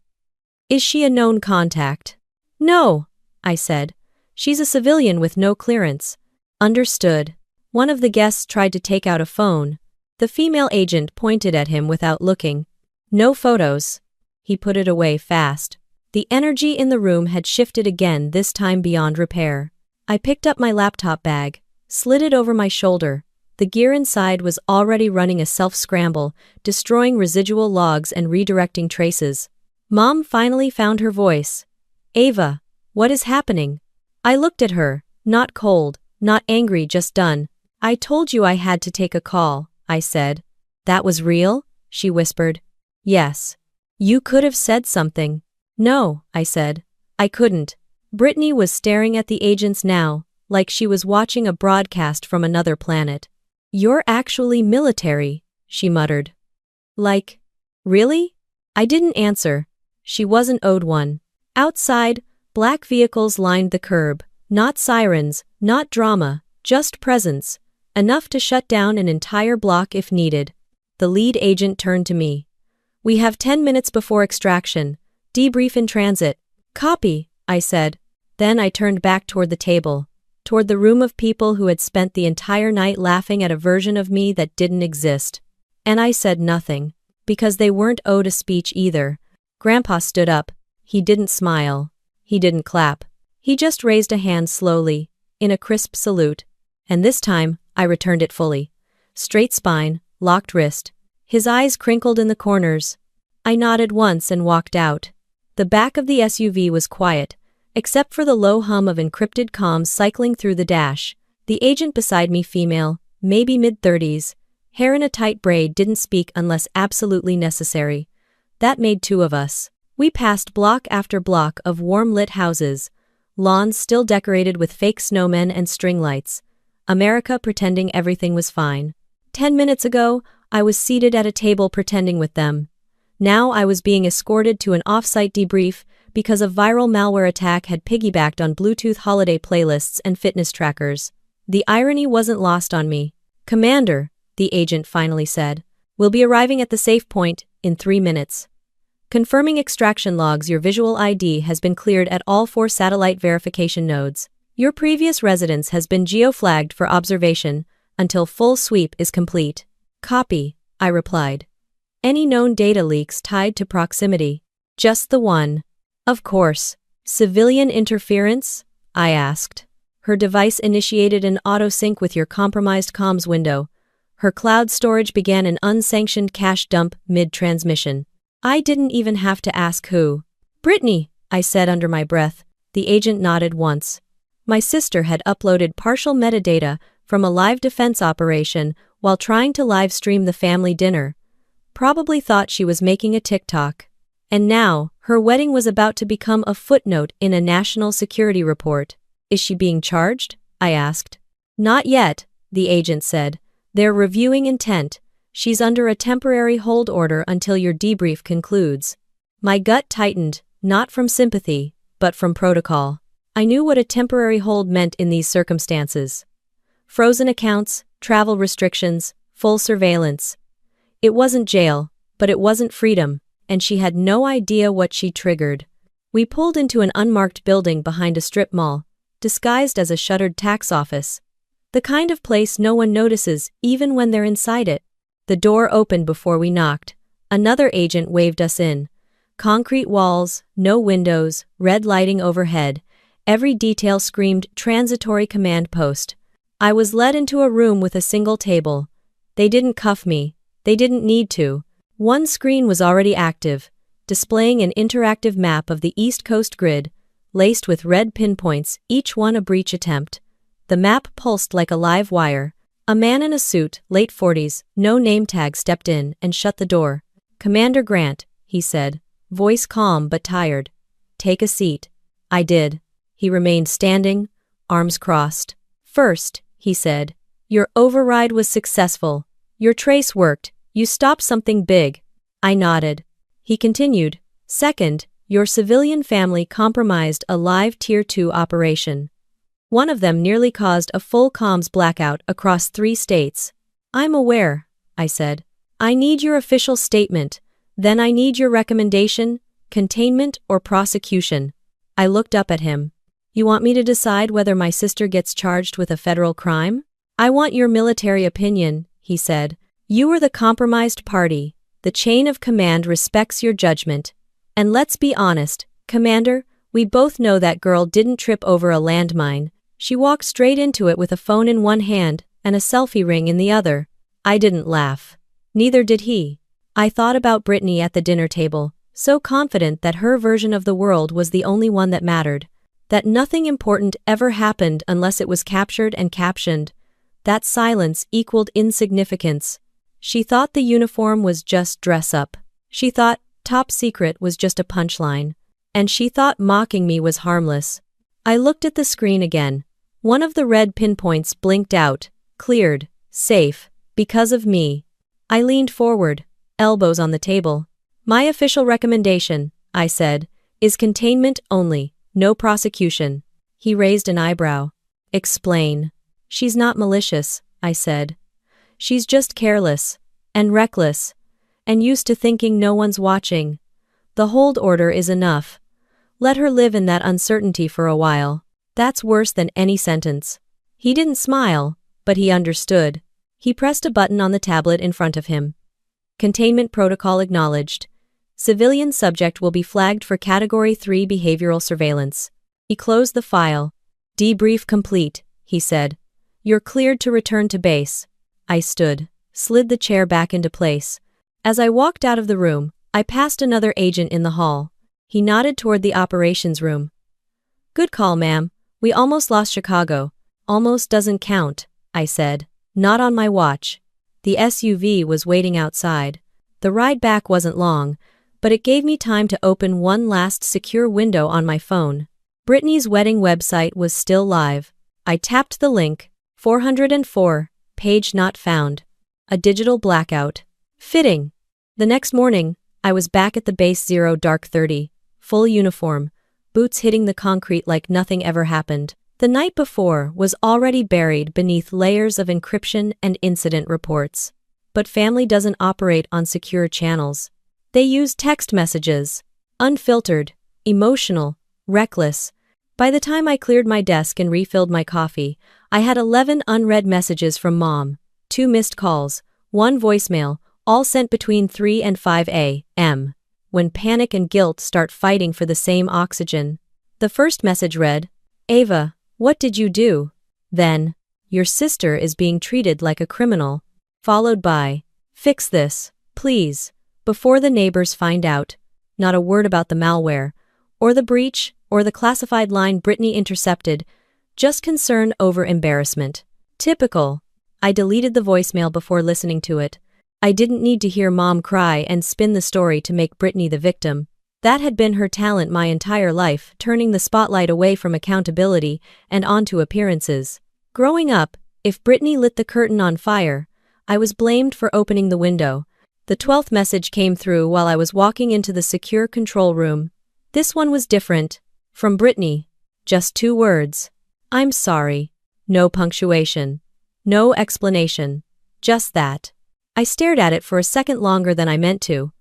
Is she a known contact? No, I said. She's a civilian with no clearance. Understood. One of the guests tried to take out a phone. The female agent pointed at him without looking. No photos. He put it away fast. The energy in the room had shifted again, this time beyond repair. I picked up my laptop bag, slid it over my shoulder. The gear inside was already running a self-scramble, destroying residual logs and redirecting traces. Mom finally found her voice. Ava, what is happening? I looked at her, not cold, not angry, just done. I told you I had to take a call, I said. That was real? She whispered. Yes. You could have said something. No, I said. I couldn't. Brittany was staring at the agents now, like she was watching a broadcast from another planet. You're actually military, she muttered. Like, really? I didn't answer. She wasn't owed one. Outside, black vehicles lined the curb. Not sirens, not drama, just presence. Enough to shut down an entire block if needed. The lead agent turned to me. We have 10 minutes before extraction. Debrief in transit. Copy, I said. Then I turned back toward the table, toward the room of people who had spent the entire night laughing at a version of me that didn't exist. And I said nothing, because they weren't owed a speech either. Grandpa stood up. He didn't smile. He didn't clap. He just raised a hand slowly, in a crisp salute. And this time, I returned it fully. Straight spine, locked wrist. His eyes crinkled in the corners. I nodded once and walked out. The back of the SUV was quiet, except for the low hum of encrypted comms cycling through the dash. The agent beside me, female, maybe mid-30s, hair in a tight braid, didn't speak unless absolutely necessary. That made 2 of us. We passed block after block of warm-lit houses, lawns still decorated with fake snowmen and string lights. America pretending everything was fine. 10 minutes ago, I was seated at a table pretending with them. Now I was being escorted to an off-site debrief because a viral malware attack had piggybacked on Bluetooth holiday playlists and fitness trackers. The irony wasn't lost on me. Commander, the agent finally said, we'll be arriving at the safe point in 3 minutes. Confirming extraction logs, your visual ID has been cleared at all 4 satellite verification nodes. Your previous residence has been geo-flagged for observation until full sweep is complete. Copy, I replied. Any known data leaks tied to proximity? Just the one. Of course. Civilian interference? I asked. Her device initiated an auto-sync with your compromised comms window. Her cloud storage began an unsanctioned cache dump mid-transmission. I didn't even have to ask who. Brittany, I said under my breath. The agent nodded once. My sister had uploaded partial metadata from a live defense operation while trying to live stream the family dinner. Probably thought she was making a TikTok. And now, her wedding was about to become a footnote in a national security report. Is she being charged? I asked. Not yet, the agent said. They're reviewing intent. She's under a temporary hold order until your debrief concludes. My gut tightened, not from sympathy, but from protocol. I knew what a temporary hold meant in these circumstances. Frozen accounts, travel restrictions, full surveillance. It wasn't jail, but it wasn't freedom, and she had no idea what she triggered. We pulled into an unmarked building behind a strip mall, disguised as a shuttered tax office. The kind of place no one notices even when they're inside it. The door opened before we knocked. Another agent waved us in. Concrete walls, no windows, red lighting overhead. Every detail screamed transitory command post. I was led into a room with a single table. They didn't cuff me. They didn't need to. One screen was already active, displaying an interactive map of the East Coast grid, laced with red pinpoints, each one a breach attempt. The map pulsed like a live wire. A man in a suit, late 40s, no name tag, stepped in and shut the door. "Commander Grant," he said, voice calm but tired. "Take a seat." I did. He remained standing, arms crossed. "First," he said, "your override was successful. Your trace worked. You stopped something big." I nodded. He continued, "Second, your civilian family compromised a live Tier 2 operation. One of them nearly caused a full comms blackout across 3 states. "I'm aware," I said. "I need your official statement. Then I need your recommendation, containment or prosecution." I looked up at him. "You want me to decide whether my sister gets charged with a federal crime?" "I want your military opinion," he said. "You were the compromised party. The chain of command respects your judgment. And let's be honest, Commander, we both know that girl didn't trip over a landmine. She walked straight into it with a phone in one hand and a selfie ring in the other." I didn't laugh. Neither did he. I thought about Brittany at the dinner table, so confident that her version of the world was the only one that mattered. That nothing important ever happened unless it was captured and captioned. That silence equaled insignificance. She thought the uniform was just dress up. She thought top secret was just a punchline. And she thought mocking me was harmless. I looked at the screen again. One of the red pinpoints blinked out, cleared, safe, because of me. I leaned forward, elbows on the table. "My official recommendation," I said, "is containment only, no prosecution." He raised an eyebrow. "Explain." "She's not malicious," I said. "She's just careless, and reckless, and used to thinking no one's watching. The hold order is enough. Let her live in that uncertainty for a while. That's worse than any sentence." He didn't smile, but he understood. He pressed a button on the tablet in front of him. "Containment protocol acknowledged. Civilian subject will be flagged for Category 3 behavioral surveillance." He closed the file. "Debrief complete," he said. "You're cleared to return to base." I stood, slid the chair back into place. As I walked out of the room, I passed another agent in the hall. He nodded toward the operations room. "Good call, ma'am. We almost lost Chicago." "Almost doesn't count," I said. "Not on my watch." The SUV was waiting outside. The ride back wasn't long, but it gave me time to open one last secure window on my phone. Brittany's wedding website was still live. I tapped the link. 404, page not found. A digital blackout. Fitting. The next morning, I was back at the base 0 dark 30, full uniform, boots hitting the concrete like nothing ever happened. The night before was already buried beneath layers of encryption and incident reports. But family doesn't operate on secure channels. They use text messages. Unfiltered, emotional, reckless. By the time I cleared my desk and refilled my coffee, I had 11 unread messages from Mom, 2 missed calls, 1 voicemail, all sent between 3 and 5 a.m. when panic and guilt start fighting for the same oxygen. The first message read, "Ava, what did you do?" Then, "Your sister is being treated like a criminal." Followed by, "Fix this, please, before the neighbors find out." Not a word about the malware, or the breach, or the classified line Brittany intercepted, just concern over embarrassment. Typical. I deleted the voicemail before listening to it. I didn't need to hear Mom cry and spin the story to make Brittany the victim. That had been her talent my entire life, turning the spotlight away from accountability and onto appearances. Growing up, if Brittany lit the curtain on fire, I was blamed for opening the window. The 12th message came through while I was walking into the secure control room. This one was different. From Brittany. Just 2 words. "I'm sorry." No punctuation. No explanation. Just that. I stared at it for a second longer than I meant to.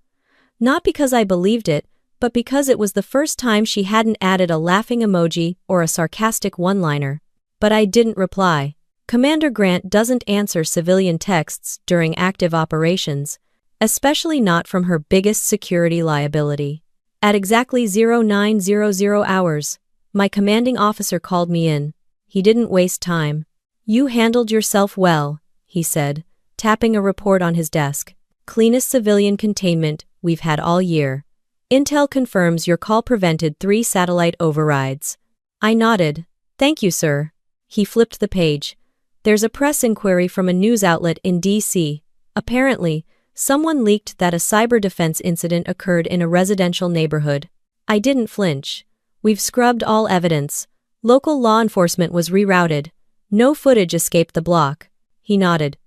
Not because I believed it, but because it was the first time she hadn't added a laughing emoji or a sarcastic one-liner. But I didn't reply. Commander Grant doesn't answer civilian texts during active operations, especially not from her biggest security liability. At exactly 0900 hours, my commanding officer called me in. He didn't waste time. "You handled yourself well," he said, tapping a report on his desk. "Cleanest civilian containment we've had all year. Intel confirms your call prevented 3 satellite overrides." I nodded. "Thank you, sir." He flipped the page. "There's a press inquiry from a news outlet in D.C. Apparently, someone leaked that a cyber defense incident occurred in a residential neighborhood." I didn't flinch. "We've scrubbed all evidence. Local law enforcement was rerouted. No footage escaped the block." He nodded.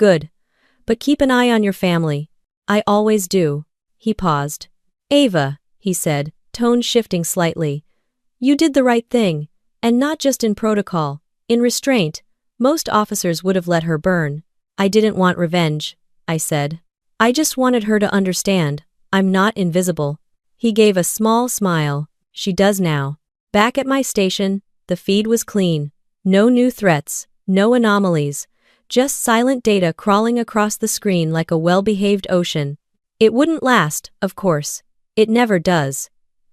"Good. But keep an eye on your family." "I always do." He paused. "Ava," he said, tone shifting slightly. "You did the right thing, and not just in protocol, in restraint. Most officers would have let her burn." "I didn't want revenge," I said. "I just wanted her to understand, I'm not invisible." He gave a small smile. "She does now." Back at my station, the feed was clean. No new threats, no anomalies, just silent data crawling across the screen like a well-behaved ocean. It wouldn't last, of course. It never does.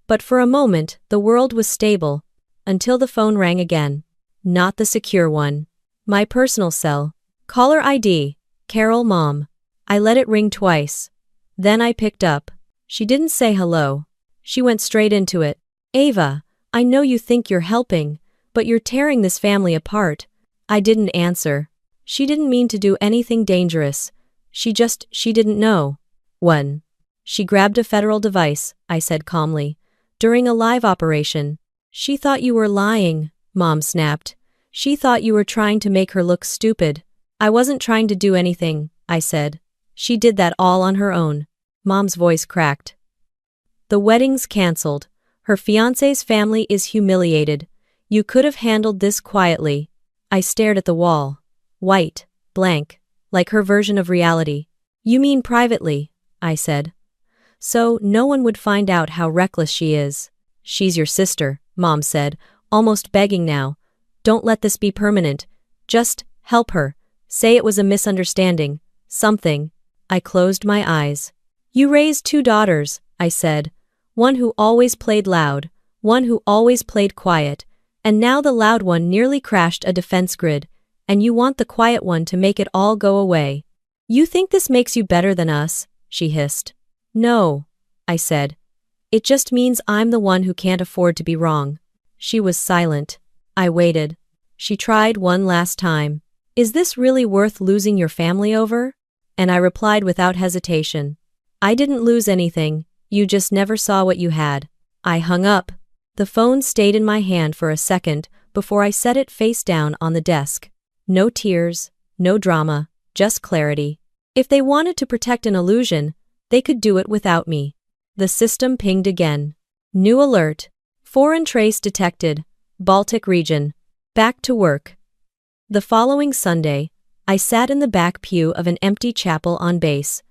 But for a moment, the world was stable, until the phone rang again. Not the secure one. My personal cell. Caller ID, Carol Mom. I let it ring twice. Then I picked up. She didn't say hello. She went straight into it. "Ava, I know you think you're helping, but you're tearing this family apart." I didn't answer. She didn't mean to do anything dangerous. She didn't know. "One. She grabbed a federal device," I said calmly. "During a live operation." "She thought you were lying," Mom snapped. "She thought you were trying to make her look stupid." "I wasn't trying to do anything," I said. "She did that all on her own." Mom's voice cracked. "The wedding's cancelled. Her fiancé's family is humiliated. You could have handled this quietly." I stared at the wall. White, blank, like her version of reality. "You mean privately," I said. "So no one would find out how reckless she is." "She's your sister," Mom said, almost begging now. "Don't let this be permanent. Just help her. Say it was a misunderstanding. Something." I closed my eyes. "You raised 2 daughters," I said. "One who always played loud, one who always played quiet, and now the loud one nearly crashed a defense grid, and you want the quiet one to make it all go away. You think this makes you better than us?" she hissed. "No," I said. "It just means I'm the one who can't afford to be wrong." She was silent. I waited. She tried one last time. "Is this really worth losing your family over?" And I replied without hesitation. "I didn't lose anything. You just never saw what you had." I hung up. The phone stayed in my hand for a second before I set it face down on the desk. No tears, no drama, just clarity. If they wanted to protect an illusion, they could do it without me. The system pinged again. New alert. Foreign trace detected. Baltic region. Back to work. The following Sunday, I sat in the back pew of an empty chapel on base.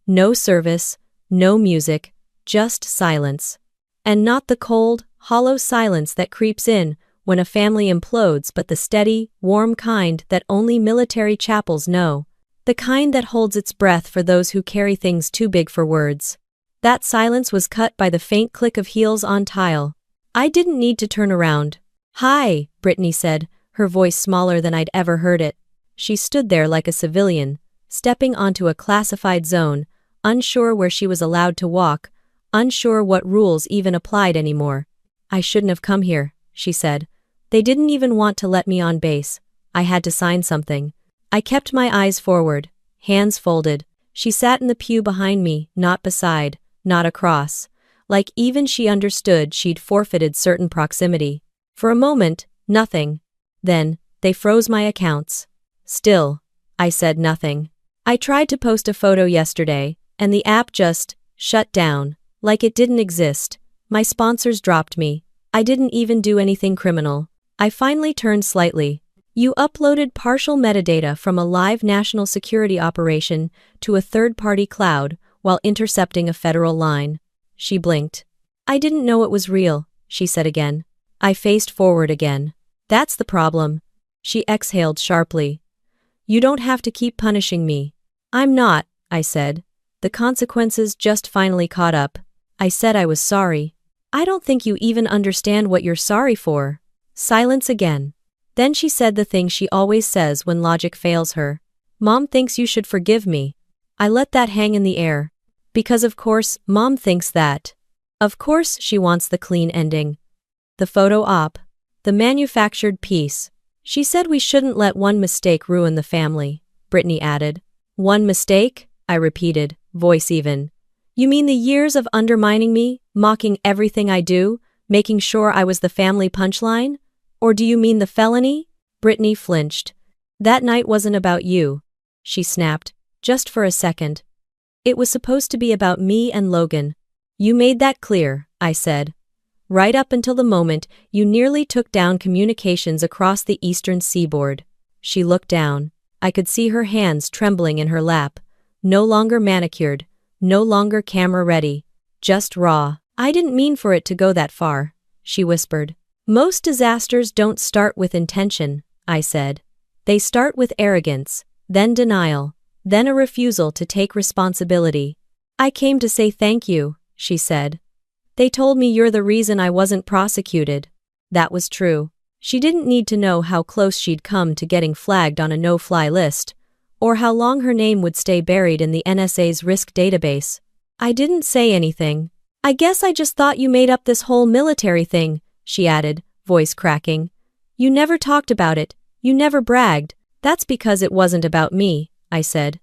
No service, no music, just silence. And not the cold, hollow silence that creeps in when a family implodes, but the steady, warm kind that only military chapels know. The kind that holds its breath for those who carry things too big for words. That silence was cut by the faint click of heels on tile. I didn't need to turn around. "Hi," Brittany said, her voice smaller than I'd ever heard it. She stood there like a civilian, stepping onto a classified zone, unsure where she was allowed to walk, unsure what rules even applied anymore. "I shouldn't have come here," she said. "They didn't even want to let me on base. I had to sign something." I kept my eyes forward, hands folded. She sat in the pew behind me, not beside, not across. Like even she understood she'd forfeited certain proximity. For a moment, nothing. Then, they froze my accounts. Still, I said nothing. I tried to post a photo yesterday, and the app just shut down, like it didn't exist. My sponsors dropped me. I didn't even do anything criminal. I finally turned slightly. You uploaded partial metadata from a live national security operation to a third-party cloud while intercepting a federal line. She blinked. I didn't know it was real, she said again. I faced forward again. That's the problem. She exhaled sharply. You don't have to keep punishing me. I'm not, I said. The consequences just finally caught up. I said I was sorry. I don't think you even understand what you're sorry for. Silence again. Then she said the thing she always says when logic fails her. Mom thinks you should forgive me. I let that hang in the air. Because of course, Mom thinks that. Of course she wants the clean ending. The photo op. The manufactured piece. She said we shouldn't let one mistake ruin the family, Brittany added. One mistake? I repeated, voice even. You mean the years of undermining me, mocking everything I do, making sure I was the family punchline? Or do you mean the felony? Brittany flinched. That night wasn't about you, she snapped, just for a second. It was supposed to be about me and Logan. You made that clear, I said. Right up until the moment you nearly took down communications across the eastern seaboard. She looked down. I could see her hands trembling in her lap. No longer manicured, no longer camera-ready, just raw. I didn't mean for it to go that far, she whispered. Most disasters don't start with intention, I said. They start with arrogance, then denial, then a refusal to take responsibility. I came to say thank you, she said. They told me you're the reason I wasn't prosecuted. That was true. She didn't need to know how close she'd come to getting flagged on a no-fly list, or how long her name would stay buried in the NSA's risk database. I didn't say anything. I guess I just thought you made up this whole military thing, she added, voice cracking. You never talked about it, you never bragged. That's because it wasn't about me, I said.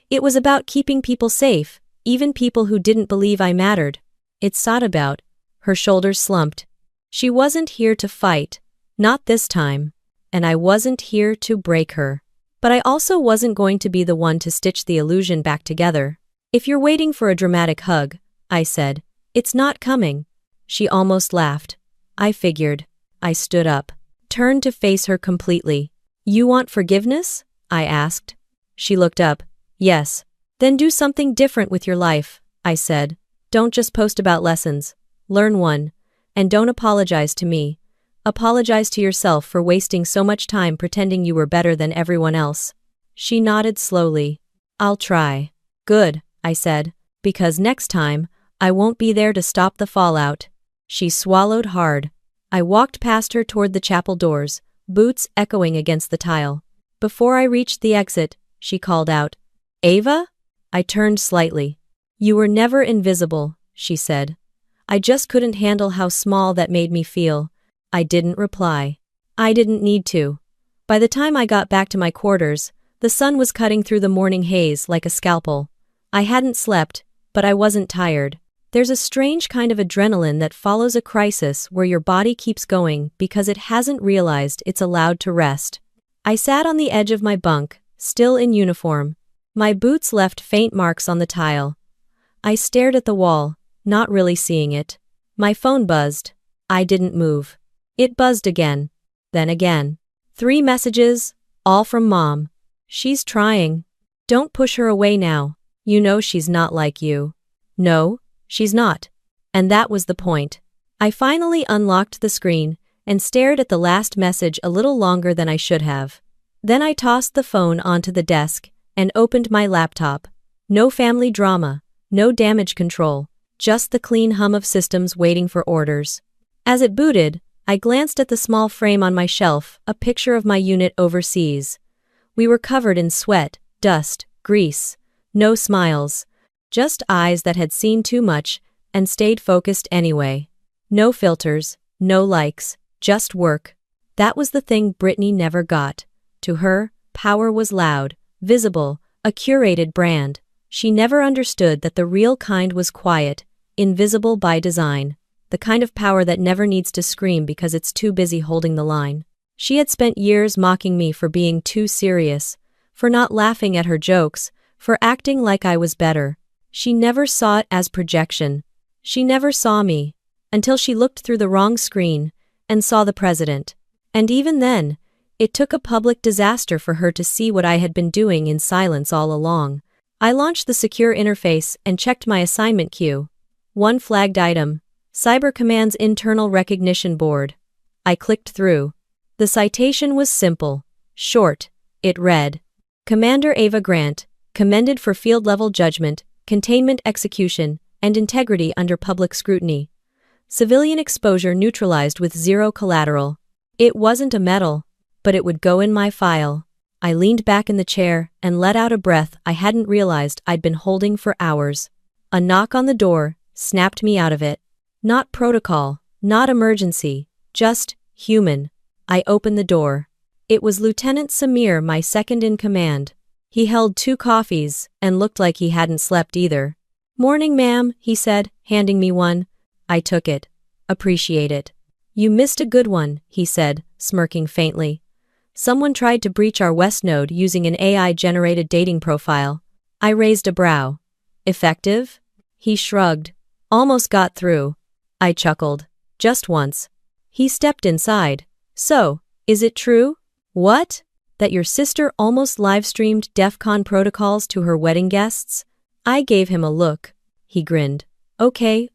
It was about keeping people safe, even people who didn't believe I mattered. It's not about. Her shoulders slumped. She wasn't here to fight. Not this time. And I wasn't here to break her. But I also wasn't going to be the one to stitch the illusion back together. If you're waiting for a dramatic hug, I said, it's not coming. She almost laughed. I figured. I stood up, turned to face her completely. You want forgiveness? I asked. She looked up. Yes. Then do something different with your life, I said. Don't just post about lessons. Learn one. And don't apologize to me. Apologize to yourself for wasting so much time pretending you were better than everyone else. She nodded slowly. I'll try. Good, I said, because next time, I won't be there to stop the fallout. She swallowed hard. I walked past her toward the chapel doors, boots echoing against the tile. Before I reached the exit, she called out, Ava? I turned slightly. You were never invisible, she said. I just couldn't handle how small that made me feel. I didn't reply. I didn't need to. By the time I got back to my quarters, the sun was cutting through the morning haze like a scalpel. I hadn't slept, but I wasn't tired. There's a strange kind of adrenaline that follows a crisis where your body keeps going because it hasn't realized it's allowed to rest. I sat on the edge of my bunk, still in uniform. My boots left faint marks on the tile. I stared at the wall, not really seeing it. My phone buzzed. I didn't move. It buzzed again. Then again. 3 messages, all from Mom. She's trying. Don't push her away now. You know she's not like you. No, she's not. And that was the point. I finally unlocked the screen and stared at the last message a little longer than I should have. Then I tossed the phone onto the desk and opened my laptop. No family drama, no damage control, just the clean hum of systems waiting for orders. As it booted, I glanced at the small frame on my shelf, a picture of my unit overseas. We were covered in sweat, dust, grease. No smiles. Just eyes that had seen too much and stayed focused anyway. No filters, no likes, just work. That was the thing Brittany never got. To her, power was loud, visible, a curated brand. She never understood that the real kind was quiet, invisible by design. The kind of power that never needs to scream because it's too busy holding the line. She had spent years mocking me for being too serious, for not laughing at her jokes, for acting like I was better. She never saw it as projection. She never saw me, until she looked through the wrong screen and saw the president. And even then, It took a public disaster for her to see what I had been doing in silence all along. I launched the secure interface and checked my assignment queue. One flagged item. Cyber Command's Internal Recognition Board. I clicked through. The citation was simple. Short. It read, Commander Ava Grant, commended for field-level judgment, containment execution, and integrity under public scrutiny. Civilian exposure neutralized with zero collateral. It wasn't a medal, but it would go in my file. I leaned back in the chair and let out a breath I hadn't realized I'd been holding for hours. A knock on the door snapped me out of it. Not protocol, not emergency, just human. I opened the door. It was Lieutenant Samir, my second in command. He held 2 coffees and looked like he hadn't slept either. "Morning, ma'am," he said, handing me one. I took it. "Appreciate it." "You missed a good one," he said, smirking faintly. "Someone tried to breach our West node using an AI-generated dating profile." I raised a brow. "Effective?" He shrugged. "Almost got through." I chuckled. "Just once." He stepped inside. "So, is it true?" "What? That your sister almost live-streamed DEF CON protocols to her wedding guests?" I gave him a look. He grinned. Okay,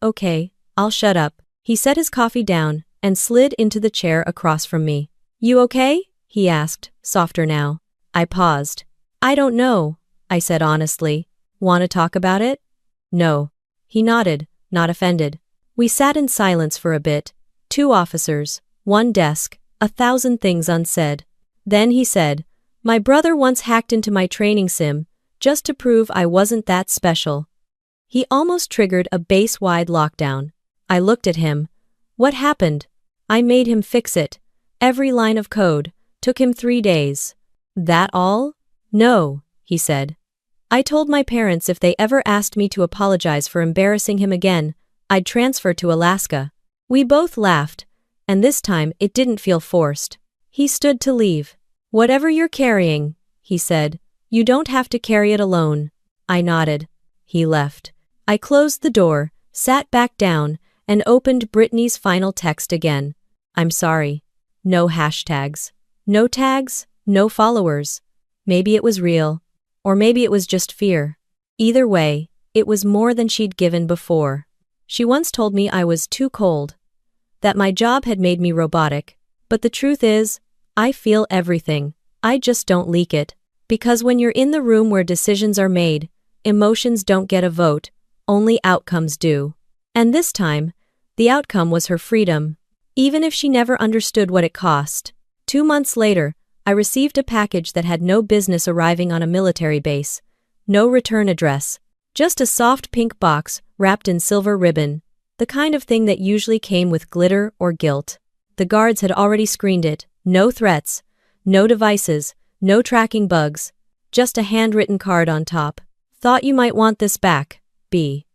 I'll shut up." He set his coffee down and slid into the chair across from me. "You okay?" he asked, softer now. I paused. "I don't know," I said honestly. "Want to talk about it?" "No." He nodded, not offended. We sat in silence for a bit. 2 officers, 1 desk, 1,000 things unsaid. Then he said, "My brother once hacked into my training sim, just to prove I wasn't that special." He almost triggered a base-wide lockdown. I looked at him. "What happened?" "I made him fix it. Every line of code. Took him 3 days." "That all?" "No," he said. "I told my parents if they ever asked me to apologize for embarrassing him again, I'd transfer to Alaska." We both laughed, and this time it didn't feel forced. He stood to leave. "Whatever you're carrying," he said, "you don't have to carry it alone." I nodded. He left. I closed the door, sat back down, and opened Brittany's final text again. "I'm sorry." No hashtags. No tags, no followers. Maybe it was real. Or maybe it was just fear. Either way, it was more than she'd given before. She once told me I was too cold. That my job had made me robotic. But the truth is, I feel everything. I just don't leak it. Because when you're in the room where decisions are made, emotions don't get a vote, only outcomes do. And this time, the outcome was her freedom. Even if she never understood what it cost. 2 months later, I received a package that had no business arriving on a military base. No return address. Just a soft pink box wrapped in silver ribbon. The kind of thing that usually came with glitter or guilt. The guards had already screened it. No threats. No devices. No tracking bugs. Just a handwritten card on top. "Thought you might want this back, B."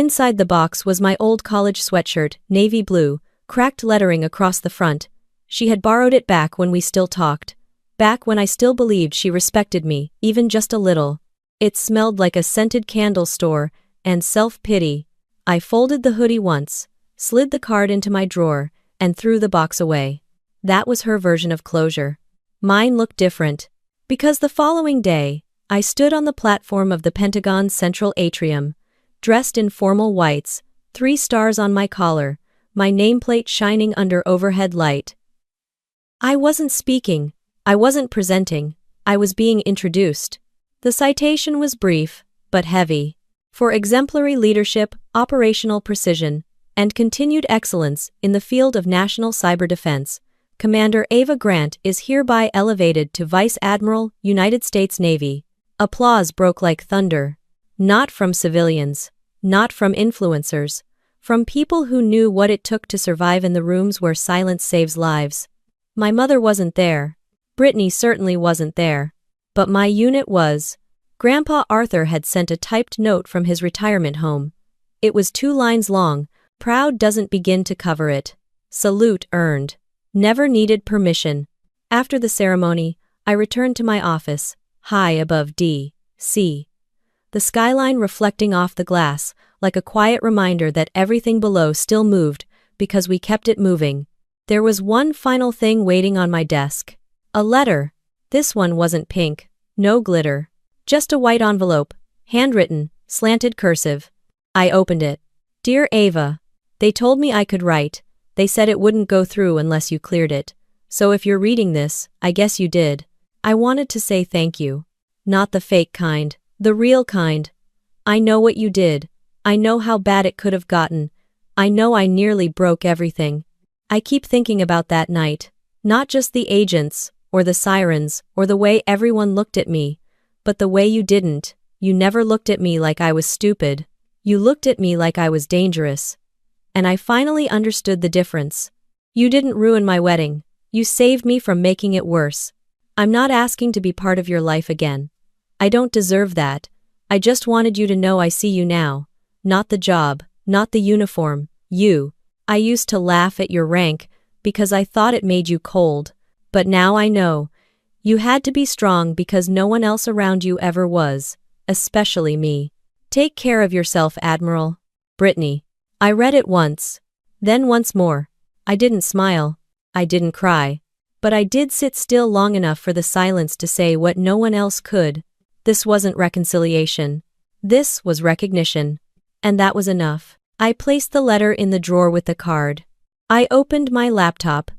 Inside the box was my old college sweatshirt, navy blue, cracked lettering across the front. She had borrowed it back when we still talked. Back when I still believed she respected me, even just a little. It smelled like a scented candle store, and self-pity. I folded the hoodie once, slid the card into my drawer, and threw the box away. That was her version of closure. Mine looked different. Because the following day, I stood on the platform of the Pentagon's central atrium, dressed in formal whites, 3 stars on my collar, my nameplate shining under overhead light. I wasn't speaking, I wasn't presenting, I was being introduced. The citation was brief, but heavy. For exemplary leadership, operational precision, and continued excellence in the field of national cyber defense, Commander Ava Grant is hereby elevated to Vice Admiral, United States Navy. Applause broke like thunder. Not from civilians, not from influencers, from people who knew what it took to survive in the rooms where silence saves lives. My mother wasn't there. Brittany certainly wasn't there. But my unit was. Grandpa Arthur had sent a typed note from his retirement home. It was 2 lines long. Proud doesn't begin to cover it. Salute earned. Never needed permission. After the ceremony, I returned to my office, high above D.C. The skyline reflecting off the glass, like a quiet reminder that everything below still moved, because we kept it moving. There was one final thing waiting on my desk. A letter. This one wasn't pink. No glitter. Just a white envelope. Handwritten, slanted cursive. I opened it. Dear Ava. They told me I could write. They said it wouldn't go through unless you cleared it. So if you're reading this, I guess you did. I wanted to say thank you. Not the fake kind. The real kind. I know what you did. I know how bad it could have gotten. I know I nearly broke everything. I keep thinking about that night. Not just the agents, or the sirens, or the way everyone looked at me, but the way you didn't. You never looked at me like I was stupid. You looked at me like I was dangerous. And I finally understood the difference. You didn't ruin my wedding. You saved me from making it worse. I'm not asking to be part of your life again. I don't deserve that. I just wanted you to know I see you now. Not the job, not the uniform, you. I used to laugh at your rank because I thought it made you cold. But now I know. You had to be strong because no one else around you ever was, especially me. Take care of yourself, Admiral. Brittany. I read it once. Then once more. I didn't smile. I didn't cry. But I did sit still long enough for the silence to say what no one else could. This wasn't reconciliation. This was recognition. And that was enough. I placed the letter in the drawer with the card. I opened my laptop.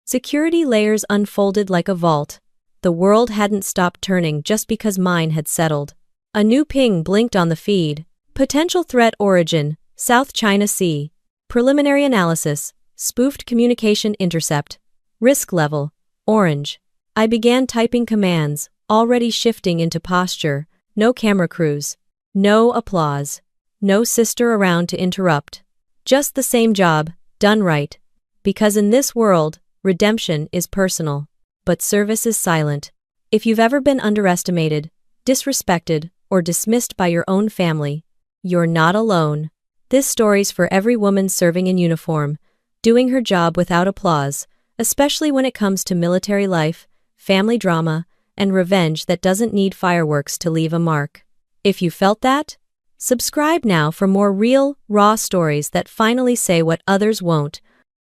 Security layers unfolded like a vault. The world hadn't stopped turning just because mine had settled. A new ping blinked on the feed. Potential threat origin, South China Sea. Preliminary analysis, spoofed communication intercept. Risk level, orange. I began typing commands, already shifting into posture. No camera crews. No applause. No sister around to interrupt. Just the same job, done right. Because in this world, redemption is personal. But service is silent. If you've ever been underestimated, disrespected, or dismissed by your own family, you're not alone. This story's for every woman serving in uniform, doing her job without applause, especially when it comes to military life, family drama, and revenge that doesn't need fireworks to leave a mark. If you felt that, subscribe now for more real, raw stories that finally say what others won't.